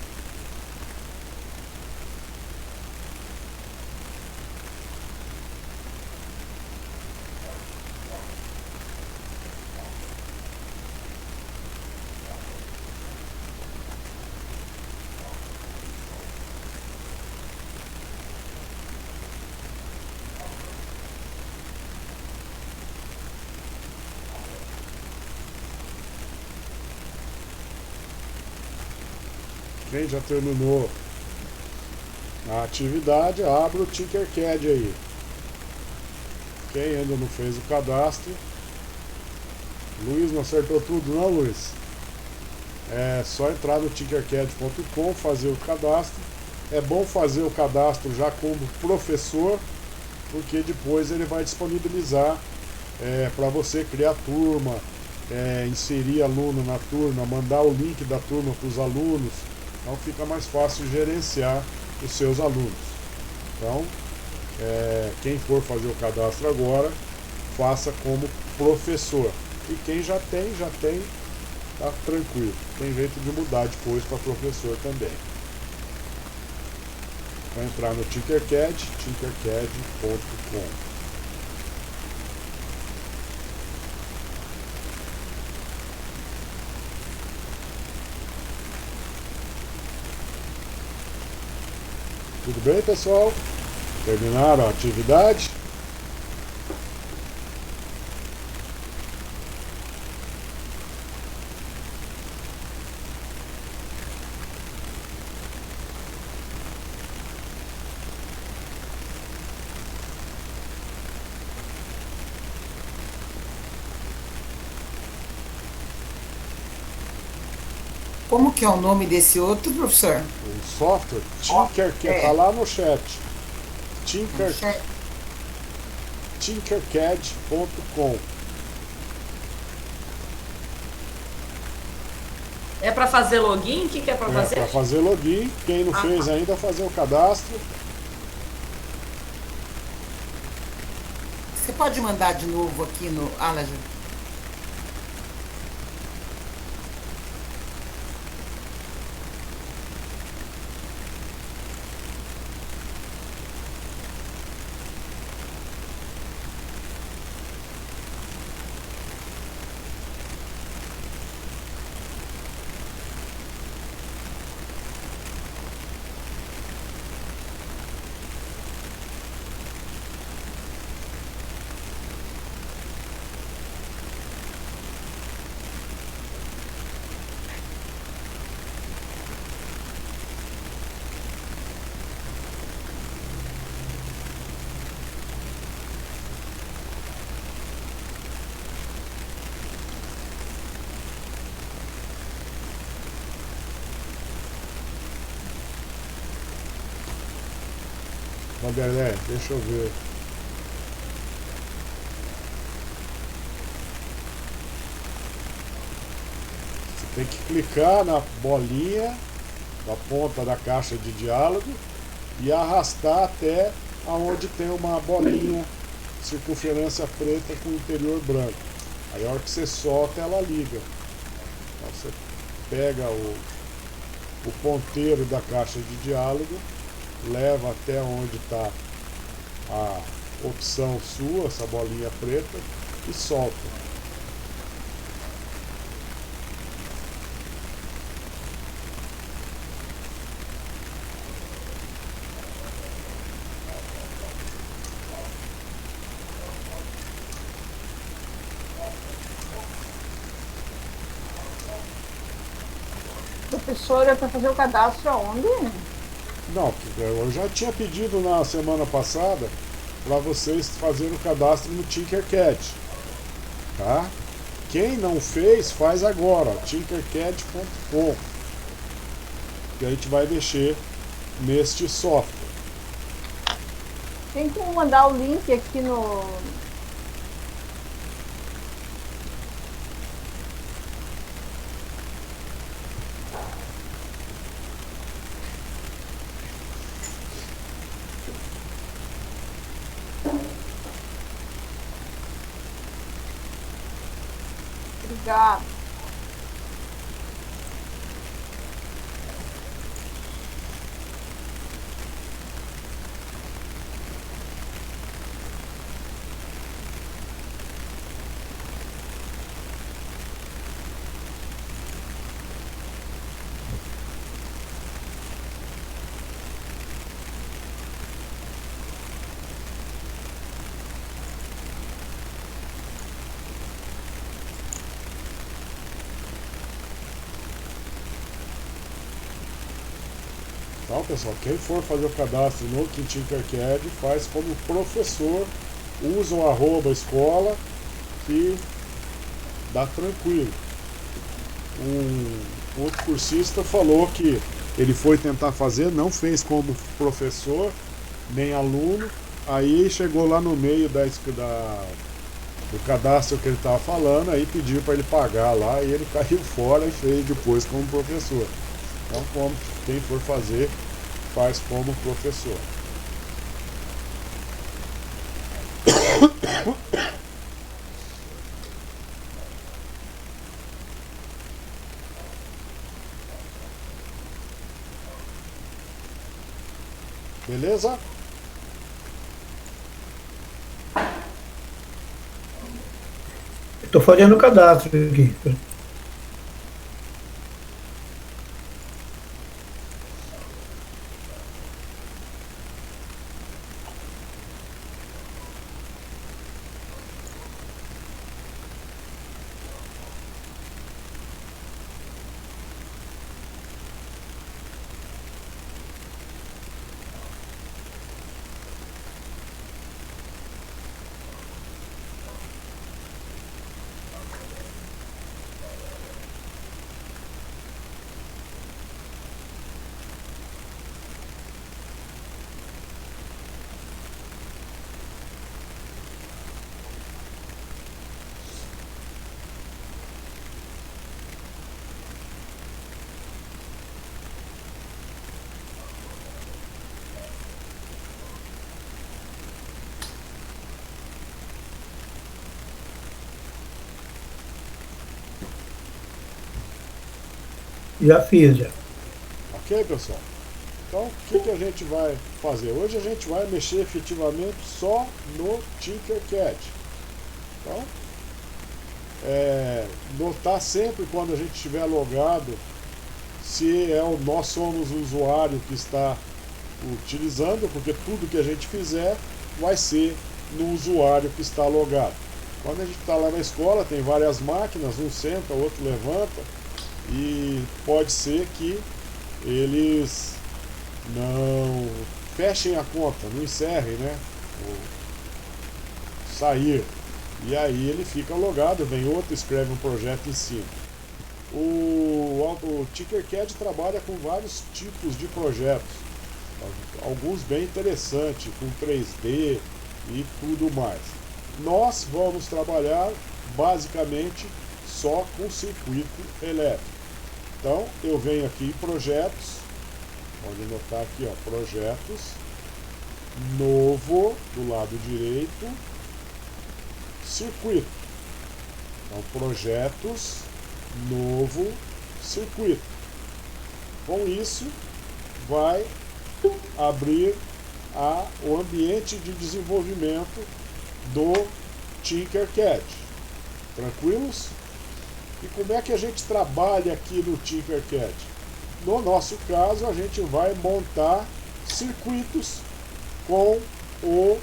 Quem já terminou a atividade, abre o Tinkercad aí. Quem ainda não fez o cadastro. Luiz, não acertou tudo não, Luiz? É só entrar no tinkercad.com, fazer o cadastro. É bom fazer o cadastro já como professor, porque depois ele vai disponibilizar para você criar turma, inserir aluno na turma, mandar o link da turma para os alunos. Então fica mais fácil gerenciar os seus alunos. Então, quem for fazer o cadastro agora, faça como professor. E quem já tem, tá tranquilo. Tem jeito de mudar depois para professor também. Vai entrar no Tinkercad, tinkercad.com. Tudo bem, pessoal? Terminaram a atividade? Como que é o nome desse outro, professor? O software Tinkercad, tá lá no chat. Tinkercad.com. É para fazer login? O que é para fazer? É para fazer login. Quem não fez ainda, fazer o cadastro. Você pode mandar de novo aqui no Alaja? Vanderlei, deixa eu ver. Você tem que clicar na bolinha da ponta da caixa de diálogo e arrastar até aonde tem uma bolinha circunferência preta com interior branco. Aí a hora que você solta, ela liga. Então você pega o ponteiro da caixa de diálogo, leva até onde está a opção sua, essa bolinha preta, e solta. Professora, para fazer o cadastro aonde? Não, eu já tinha pedido na semana passada para vocês fazerem o cadastro no Tinkercad, tá? Quem não fez, faz agora, tinkercad.com, que a gente vai mexer neste software. Tem como mandar o link aqui no... Obrigado. Então, pessoal, quem for fazer o cadastro no Tinkercad faz como professor, usa o @escola que dá tranquilo. Um outro cursista falou que ele foi tentar fazer, não fez como professor, nem aluno, aí chegou lá no meio do cadastro que ele estava falando, aí pediu para ele pagar lá e ele caiu fora e fez depois como professor. Então, como quem for fazer, faz como professor. Beleza? Estou fazendo o cadastro aqui. Já fiz, já. Ok, pessoal? Então, o que a gente vai fazer? Hoje a gente vai mexer efetivamente só no Tinkercad. Então, notar sempre quando a gente estiver logado se nós somos o usuário que está utilizando, porque tudo que a gente fizer vai ser no usuário que está logado. Quando a gente está lá na escola, tem várias máquinas, um senta, o outro levanta, e pode ser que eles não fechem a conta, não encerrem, né? Sair. E aí ele fica logado, vem outro, escreve um projeto em cima. O Tinkercad trabalha com vários tipos de projetos, alguns bem interessantes, com 3D e tudo mais. Nós vamos trabalhar basicamente só com circuito elétrico. Então eu venho aqui em projetos, pode notar aqui, ó, projetos, novo, do lado direito, circuito. Então projetos, novo, circuito. Com isso vai abrir o ambiente de desenvolvimento do Tinkercad. Tranquilos? E como é que a gente trabalha aqui no Tinkercad? No nosso caso, a gente vai montar circuitos com o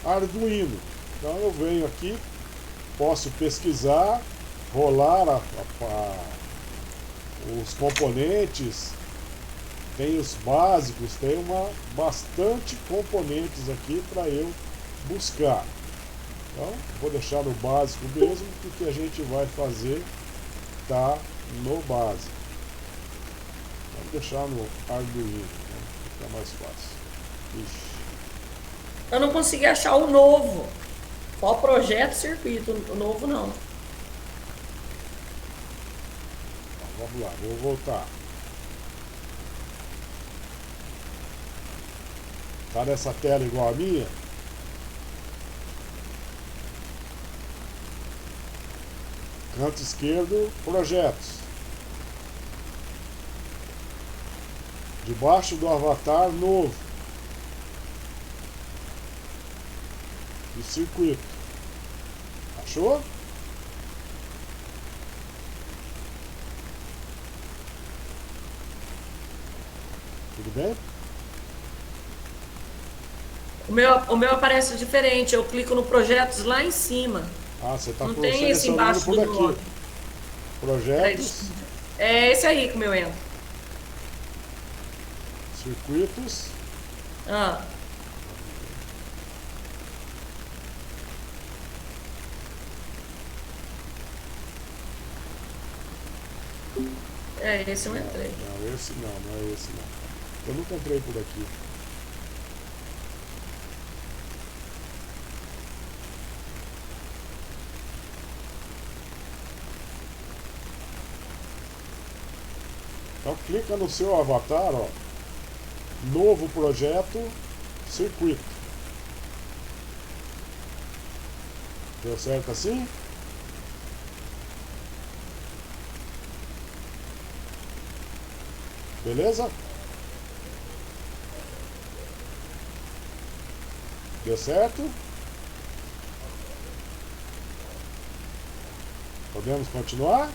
Arduino. Então eu venho aqui, posso pesquisar, rolar os componentes, tem os básicos, tem bastante componentes aqui para eu buscar. Então, vou deixar no básico mesmo, que o que a gente vai fazer está no básico. Vamos deixar no Arduino, né? Fica mais fácil. Ixi. Eu não consegui achar o novo. Só projeto circuito, o novo não. Então, vamos lá, vou voltar. Tá nessa tela igual a minha? Canto esquerdo, projetos. Debaixo do avatar, novo. E circuito. Achou? Tudo bem? O meu aparece diferente. Eu clico no projetos lá em cima. Ah, você está Não tem esse embaixo por do aqui. nome. Projetos, É esse aí que o meu entra. circuitos. Ah, esse eu entrei. Não, esse não é esse não. Eu nunca entrei por aqui. Então clica no seu avatar, ó. Novo projeto, circuito. Deu certo assim? Beleza? Deu certo? Podemos continuar?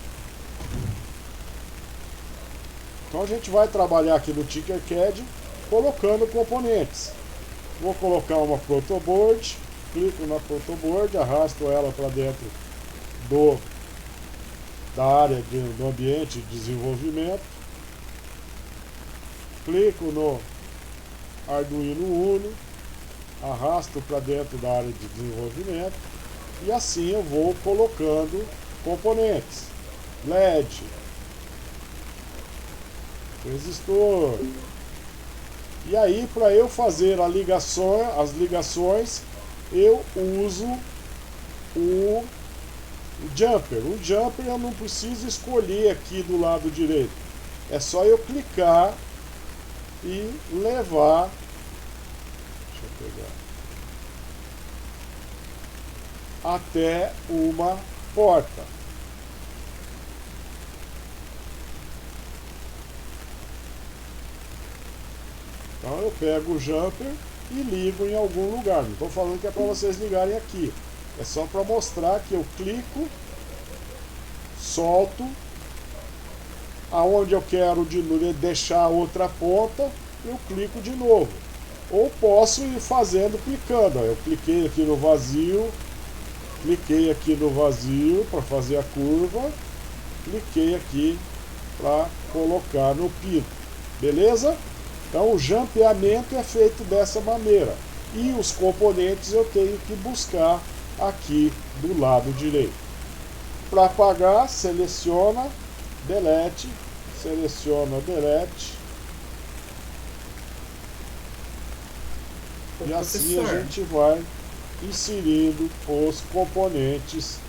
Então a gente vai trabalhar aqui no Tinkercad colocando componentes. Vou colocar uma protoboard, clico na protoboard, arrasto ela para dentro da área do ambiente de desenvolvimento. Clico no Arduino Uno, arrasto para dentro da área de desenvolvimento e assim eu vou colocando componentes. LED, resistor. E aí, para eu fazer as ligações, eu uso o jumper. O jumper eu não preciso escolher aqui do lado direito. É só eu clicar e levar. Deixa eu pegar. Até uma porta. Então eu pego o jumper e ligo em algum lugar. Não estou falando que é para vocês ligarem aqui. É só para mostrar que eu clico, solto, aonde eu quero deixar outra ponta, eu clico de novo. Ou posso ir fazendo clicando. Eu cliquei aqui no vazio, cliquei aqui no vazio para fazer a curva, cliquei aqui para colocar no pino. Beleza? Então o jampeamento é feito dessa maneira. E os componentes eu tenho que buscar aqui do lado direito. Para apagar, seleciona, delete, seleciona, delete. E assim a gente vai inserindo os componentes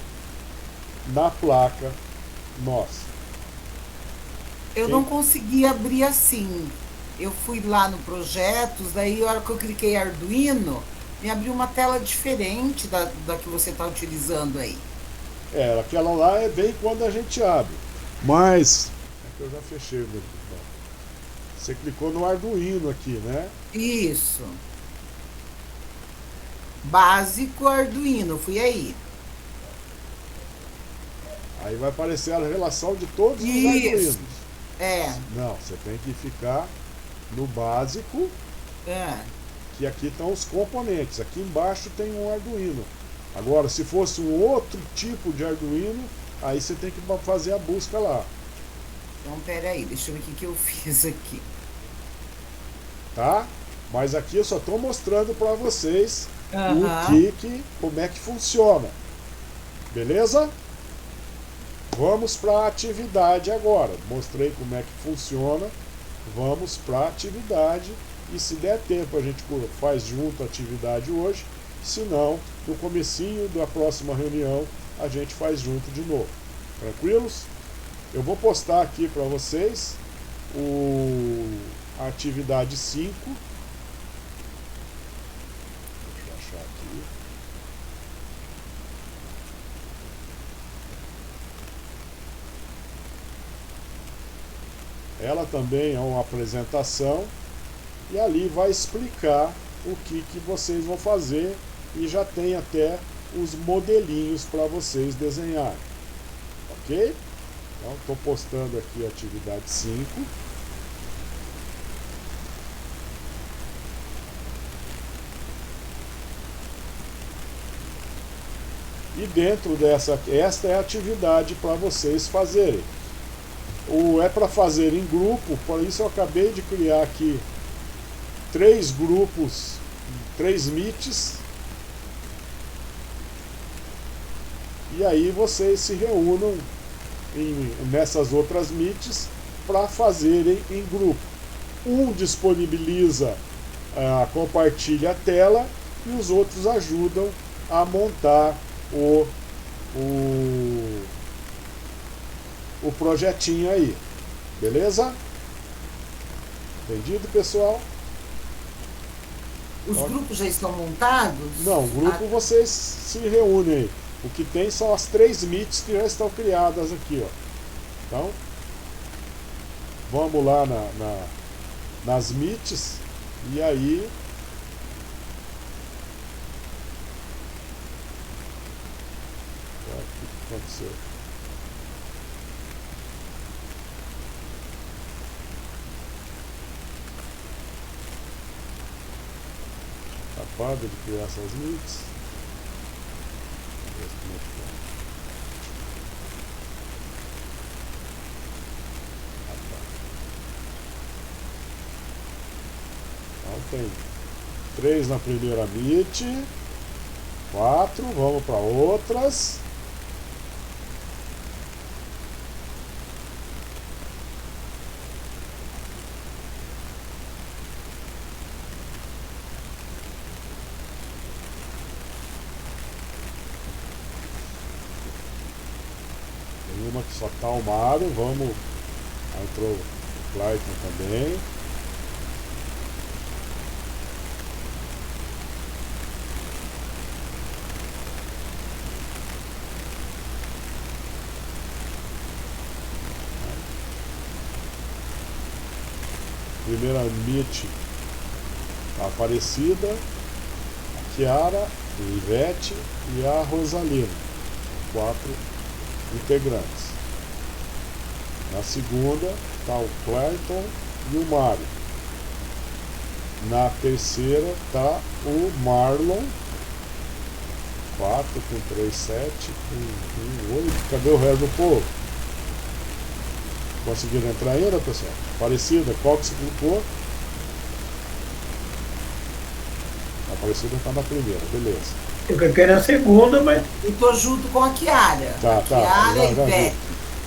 na placa nossa. Eu não consegui abrir assim. Eu fui lá no projetos, daí a hora que eu cliquei Arduino, me abriu uma tela diferente da que você está utilizando aí. Aquela lá é bem quando a gente abre. Mas, é que eu já fechei o meu. Você clicou no Arduino aqui, né? Isso. Básico Arduino, fui aí. Aí vai aparecer a relação de todos os Arduinos. Não, você tem que ficar no básico, que aqui estão os componentes. Aqui embaixo tem um Arduino. Agora, se fosse um outro tipo de Arduino, aí você tem que fazer a busca lá. Então, peraí, deixa eu ver o que eu fiz aqui. Tá? Mas aqui eu só estou mostrando para vocês como é que funciona. Beleza? Vamos para a atividade agora. Mostrei como é que funciona. Vamos para a atividade. E se der tempo a gente faz junto a atividade hoje. Se não, no comecinho da próxima reunião a gente faz junto de novo. Tranquilos? Eu vou postar aqui para vocês a atividade 5. Deixa eu achar aqui. Ela também é uma apresentação e ali vai explicar o que vocês vão fazer e já tem até os modelinhos para vocês desenharem. Ok? Então, estou postando aqui a atividade 5. E dentro esta é a atividade para vocês fazerem. É para fazer em grupo, por isso eu acabei de criar aqui 3 grupos, 3 meets. E aí vocês se reúnam nessas outras meets para fazerem em grupo. Um disponibiliza, compartilha a tela e os outros ajudam a montar o projetinho aí. Beleza? Entendido, pessoal? Os grupos já estão montados? Não, grupo vocês se reúnem aí. O que tem são as 3 meets que já estão criadas aqui, ó. Então, vamos lá nas meets e aí o que aconteceu? Acabado de criar essas meets. Então tem 3 na primeira meet, 4, vamos para outras. Uma que só está o Mário, vamos. Aí entrou o Clayton também. Primeira meet, a Aparecida, a Kiara, a Ivete e a Rosalina. 4 integrantes. Na segunda está o Clayton e o Mário. Na terceira está o Marlon. 4 com 3, 7 com 8. Cadê o resto do povo? Conseguiram entrar ainda, pessoal? Aparecida, qual que se clicou? A Aparecida está na primeira, beleza. Eu cliquei na segunda, mas. Eu tô junto com a Kiara. Tá. Kiara e Ivete.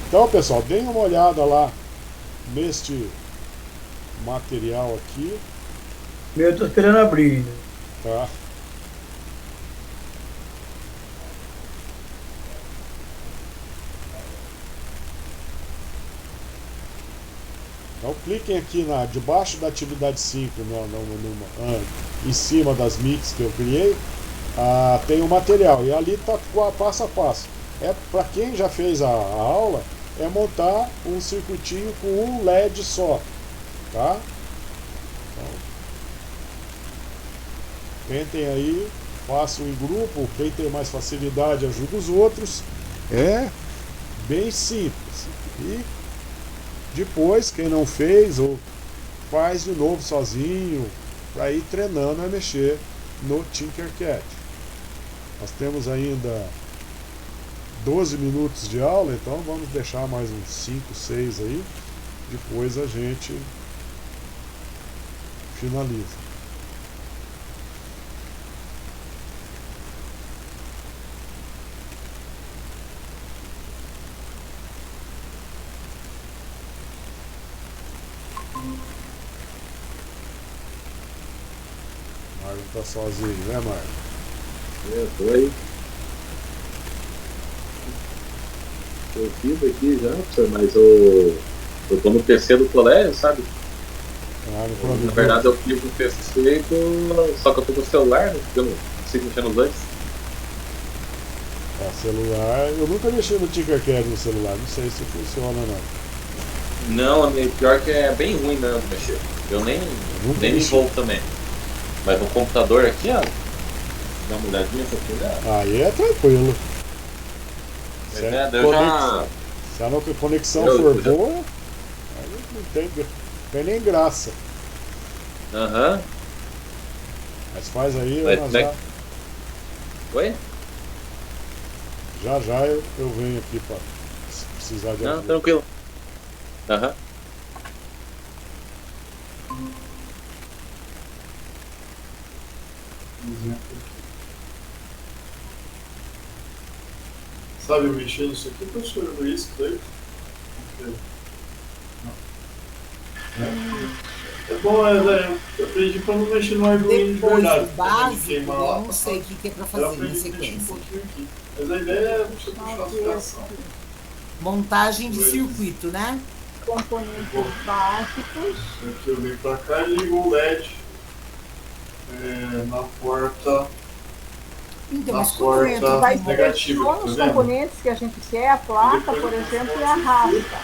Então, pessoal, deem uma olhada lá neste material aqui. Eu tô esperando abrir. Tá. Então cliquem aqui debaixo da atividade 5, em cima das meets que eu criei, tem o material. E ali está passo a passo. Para quem já fez a aula, é montar um circuitinho com um LED só. Tá? Então, tentem aí, façam em grupo. Quem tem mais facilidade ajuda os outros. É bem simples. E depois, quem não fez, ou faz de novo sozinho, para ir treinando a mexer no Tinkercad. Nós temos ainda 12 minutos de aula, então vamos deixar mais uns 5, 6 aí. Depois a gente finaliza. Marlon tá sozinho, né, Marlon? Eu tô aí. Eu fiz aqui já, professor, mas eu tô no PC do colégio, sabe? Na verdade eu fiz no PC, só que eu tô com o celular, né? Porque eu não consigo mexer nos dois. Celular, eu nunca mexi no Tinkercad no celular, não sei se funciona ou não. Não, pior que é bem ruim mesmo mexer. Eu nem me envolvo também. Mas no computador aqui, ó, dá uma olhadinha pra tu olhar. Aí é tranquilo. Se a conexão for boa, aí não tem nem graça. Aham. Mas faz aí, Oi? Já eu venho aqui pra se precisar de ajuda. Não, tranquilo. Aham. Sabe mexer nisso aqui, professor Luiz? É bom, eu aprendi para não mexer no Arduino de verdade. Básico, eu não sei o que é para fazer na sequência. Mas a ideia é você puxar a fiação. Montagem de circuito, né? Componentes básicos. Aqui eu venho para cá e ligo o LED na porta. Então, na porta vai negativa. Só os componentes que a gente quer, a placa, por exemplo, e arrasta.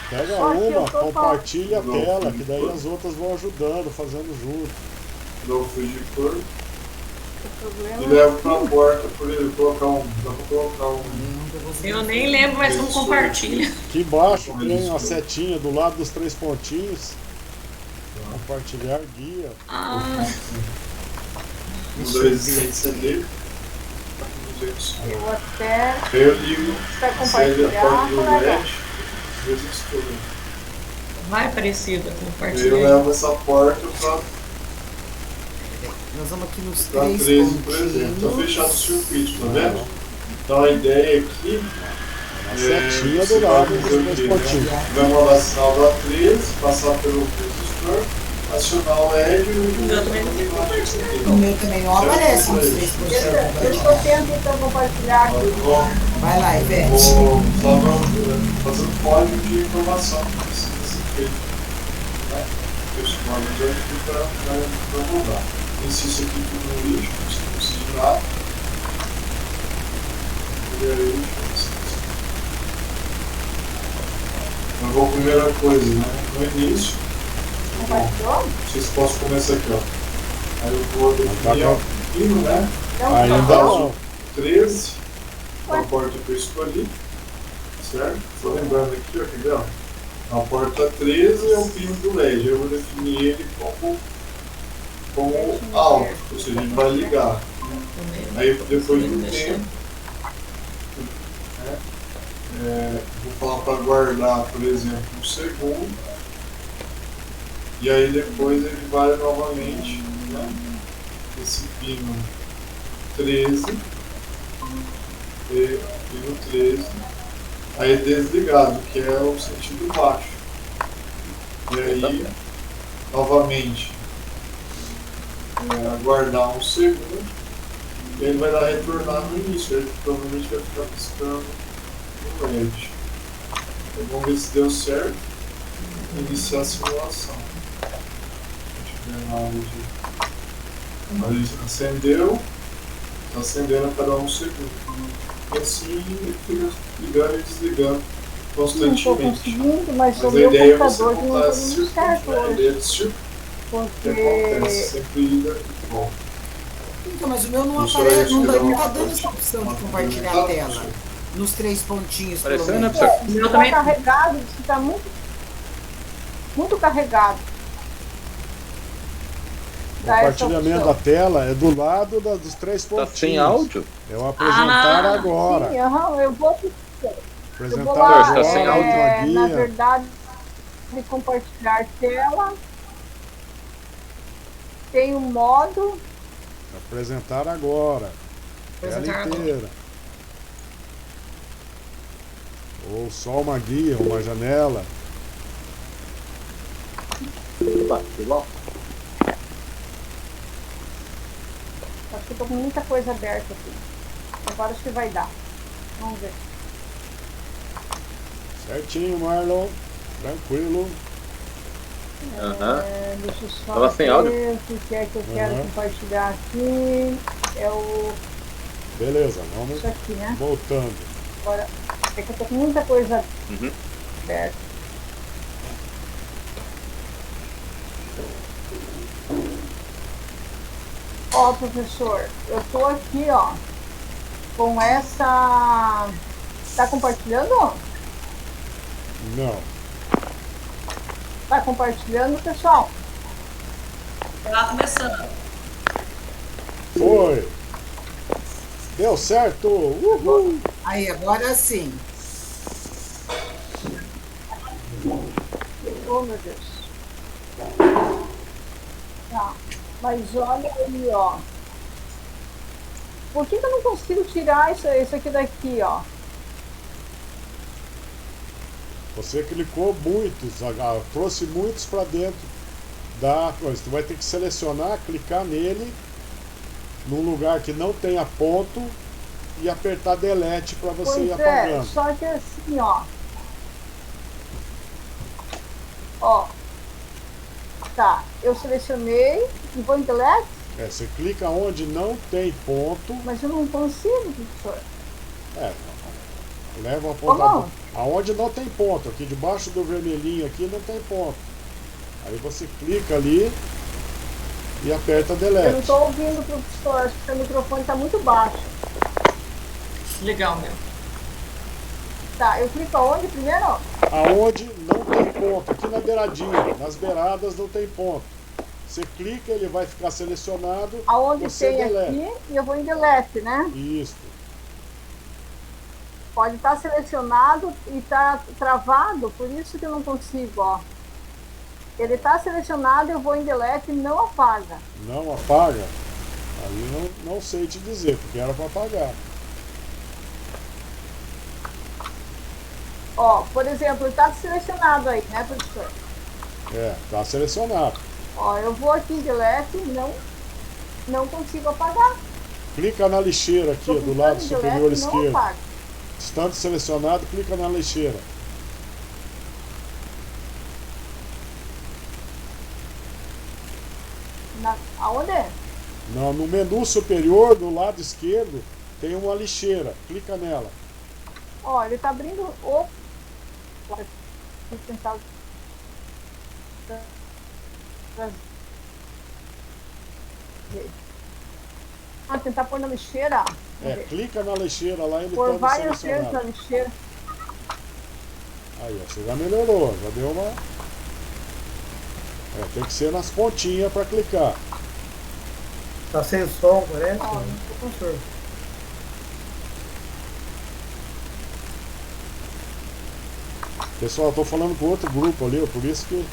Pega uma, compartilha a tela, que daí as outras vão ajudando, fazendo junto. Dou o fugir e levo para a porta, por exemplo, dá para colocar um. Eu nem lembro, mas não compartilha. Aqui embaixo tem uma setinha do lado dos 3 pontinhos. Compartilhar guia. Um 200 ali. Eu até. Eu ligo. Vai compartilhar, colega. Vai, Aparecida, compartilhar. Eu levo essa porta para. Nós vamos aqui nos 13, por exemplo. Está fechado o circuito, tá vendo? Então a ideia aqui a setinha do lado dos 3 pontinhos. Vai mandar sinal da 13, passar pelo resistor, acionar o LED e o meu também não tem compartilhar. O meu também não aparece nos 3 pontinhos. Eu estou tentando então compartilhar aqui. Vai lá, Ivete. Vou fazendo código de informação que precisa ser feito. Os códigos aqui para rodar. Isso aqui tudo no lixo, não precisa de nada. E aí, eu vou a primeira coisa, né? No início. Vocês possam começar aqui, ó. Aí eu vou definir o pino, né? Ainda não. 13, a porta que eu escolhi, certo? Só lembrando aqui, ó, quer ver, ó? A porta 13 é o pino do LED, eu vou definir ele como alto, ou seja, a gente vai ligar. Aí depois do tempo, vou falar para guardar, por exemplo, um segundo, e aí depois ele vai novamente, né? Esse pino 13, pino 13, aí desligado, que é o sentido baixo. E aí, novamente, aguardar um segundo, e ele vai dar retornar no início, ele provavelmente vai ficar piscando no LED. Então, vamos ver se deu certo. Iniciar a simulação. A luz acendeu, está acendendo a cada um segundo. E assim ele fica ligando e desligando constantemente. Não estou conseguindo, mas o a meu ideia é você computador montar não esse está circuito, certo né? A hoje. ideia desse circuito que acontece sempre ida e volta. Então, mas o meu não aparece, não tá dando essa opção de compartilhar a tela. Nos 3 pontinhos, pelo menos. Está carregado, está muito carregado. O compartilhamento da tela é do lado dos 3 pontinhos. Tá sem áudio? É o apresentar agora. Sim, eu vou apresentar agora. Tá sem áudio. Na verdade, de compartilhar tela. Tem um modo. Apresentar agora. Tela inteira. Ou só uma guia, uma janela. Acho que eu tô com muita coisa aberta aqui. Agora acho que vai dar. Vamos ver. Certinho, Marlon. Tranquilo. Deixa eu só Tava sem áudio. o que é que eu quero compartilhar aqui. É o... Beleza, vamos isso aqui, né? voltando. Agora, é que eu tô com muita coisa aberta. Ó, professor, eu tô aqui, ó, com essa... Tá compartilhando? Não. Tá compartilhando, pessoal? Tá começando. Foi. Deu certo. Uhul. Aí, agora sim. Oh, meu Deus. Tá. Mas olha aí, ó. Por que eu não consigo tirar isso aqui daqui, ó? Você clicou muitos, trouxe muitos para dentro da coisa. Você vai ter que selecionar, clicar nele, num lugar que não tenha ponto e apertar delete para você ir apagando. Só que assim, ó. Ó. Tá, eu selecionei e vou em delete. Você clica onde não tem ponto. Mas eu não consigo, professor. Leva o apontador. Aonde não tem ponto, aqui debaixo do vermelhinho aqui não tem ponto. Aí você clica ali e aperta delete. Eu não estou ouvindo, professor, acho que seu microfone está muito baixo. Legal, meu. Tá, eu clico aonde primeiro? Aonde não tem ponto, aqui na beiradinha, nas beiradas não tem ponto. Você clica, ele vai ficar selecionado. Aonde você tem delete. aqui e eu vou em delete, né? Isso. Pode estar selecionado e está travado, por isso que eu não consigo, ó. Ele está selecionado, eu vou em delete e não apaga. Não apaga? Aí não sei te dizer, porque era para apagar. Ó, por exemplo, ele está selecionado aí, né, professor? Tá selecionado. Ó, eu vou aqui em delete e não consigo apagar. Clica na lixeira aqui, do lado superior esquerdo. Apaga. Estando selecionado, clica na lixeira. Aonde é? No menu superior, do lado esquerdo, tem uma lixeira. Clica nela. Ó, ele está abrindo o... Vou tentar... tentar pôr na lixeira. Clica na lixeira lá e ele por está várias selecionado. vezes na lixeira. Aí, ó, você já melhorou, já deu uma... tem que ser nas pontinhas para clicar. Tá sem som, parece? Professor. Pessoal, eu tô falando com outro grupo ali, por isso que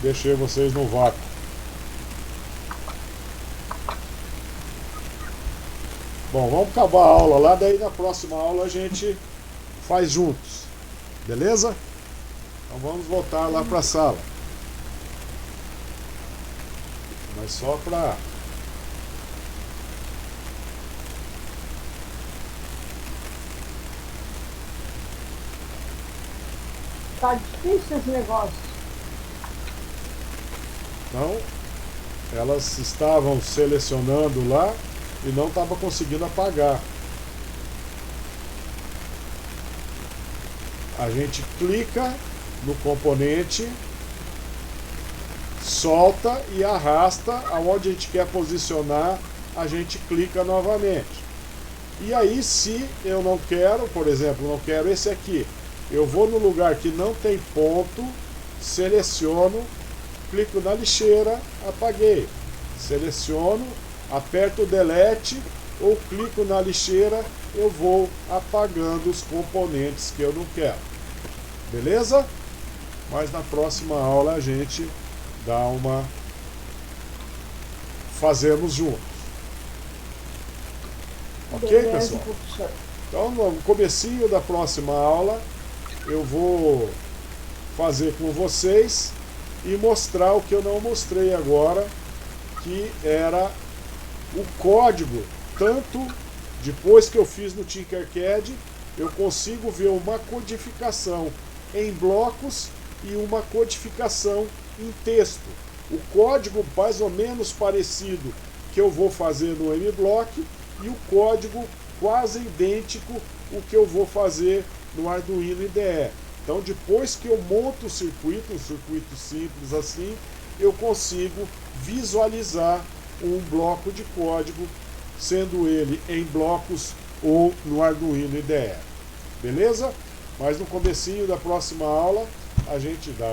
deixei vocês no vácuo. Bom, vamos acabar a aula lá, daí na próxima aula a gente faz juntos. Beleza? Então vamos voltar lá para a sala. Mas só para... Tá difícil esse negócio. Então, elas estavam selecionando lá e não estava conseguindo apagar. A gente clica no componente, solta e arrasta aonde a gente quer posicionar, a gente clica novamente. E aí, se eu não quero, por exemplo, não quero esse aqui, eu vou no lugar que não tem ponto, seleciono, clico na lixeira, apaguei. Seleciono, aperto o delete ou clico na lixeira, eu vou apagando os componentes que eu não quero. Beleza? Mas na próxima aula a gente dá uma... fazemos juntos. Ok, Beleza, pessoal? professor. Então, no comecinho da próxima aula, eu vou fazer com vocês e mostrar o que eu não mostrei agora, que era o código. Tanto depois que eu fiz no Tinkercad, eu consigo ver uma codificação em blocos e uma codificação em texto. O código mais ou menos parecido que eu vou fazer no MBlock e o código quase idêntico o que eu vou fazer no Arduino IDE. Então, depois que eu monto o circuito, um circuito simples assim, eu consigo visualizar um bloco de código, sendo ele em blocos ou no Arduino IDE. Beleza? Mas no comecinho da próxima aula, a gente da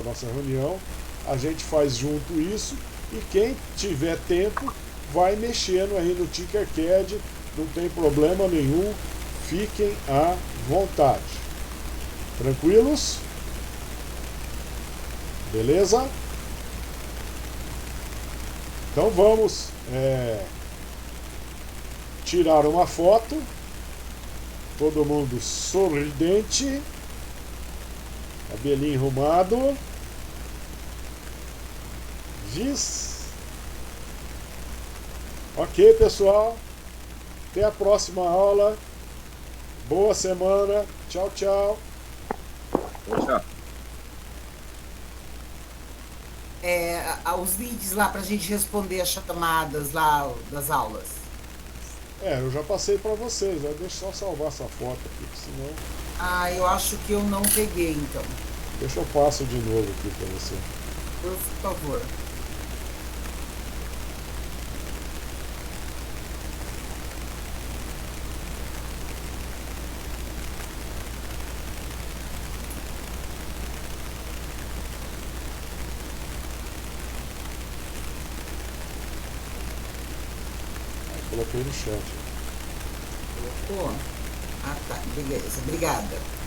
nossa reunião, a gente faz junto isso, e quem tiver tempo vai mexendo aí no Tinkercad, não tem problema nenhum, fiquem à vontade. Tranquilos? Beleza? Então vamos tirar uma foto, todo mundo sorridente, cabelinho arrumado, giz. Ok, pessoal, até a próxima aula, boa semana, tchau, tchau. Tchau. Os links lá para a gente responder as chamadas lá das aulas. Eu já passei para vocês, deixa eu só salvar essa foto aqui, senão... Eu acho que eu não peguei, então. Deixa eu passo de novo aqui para você. Por favor. Coloquei no chat. Colocou? Tá. Beleza. Obrigada.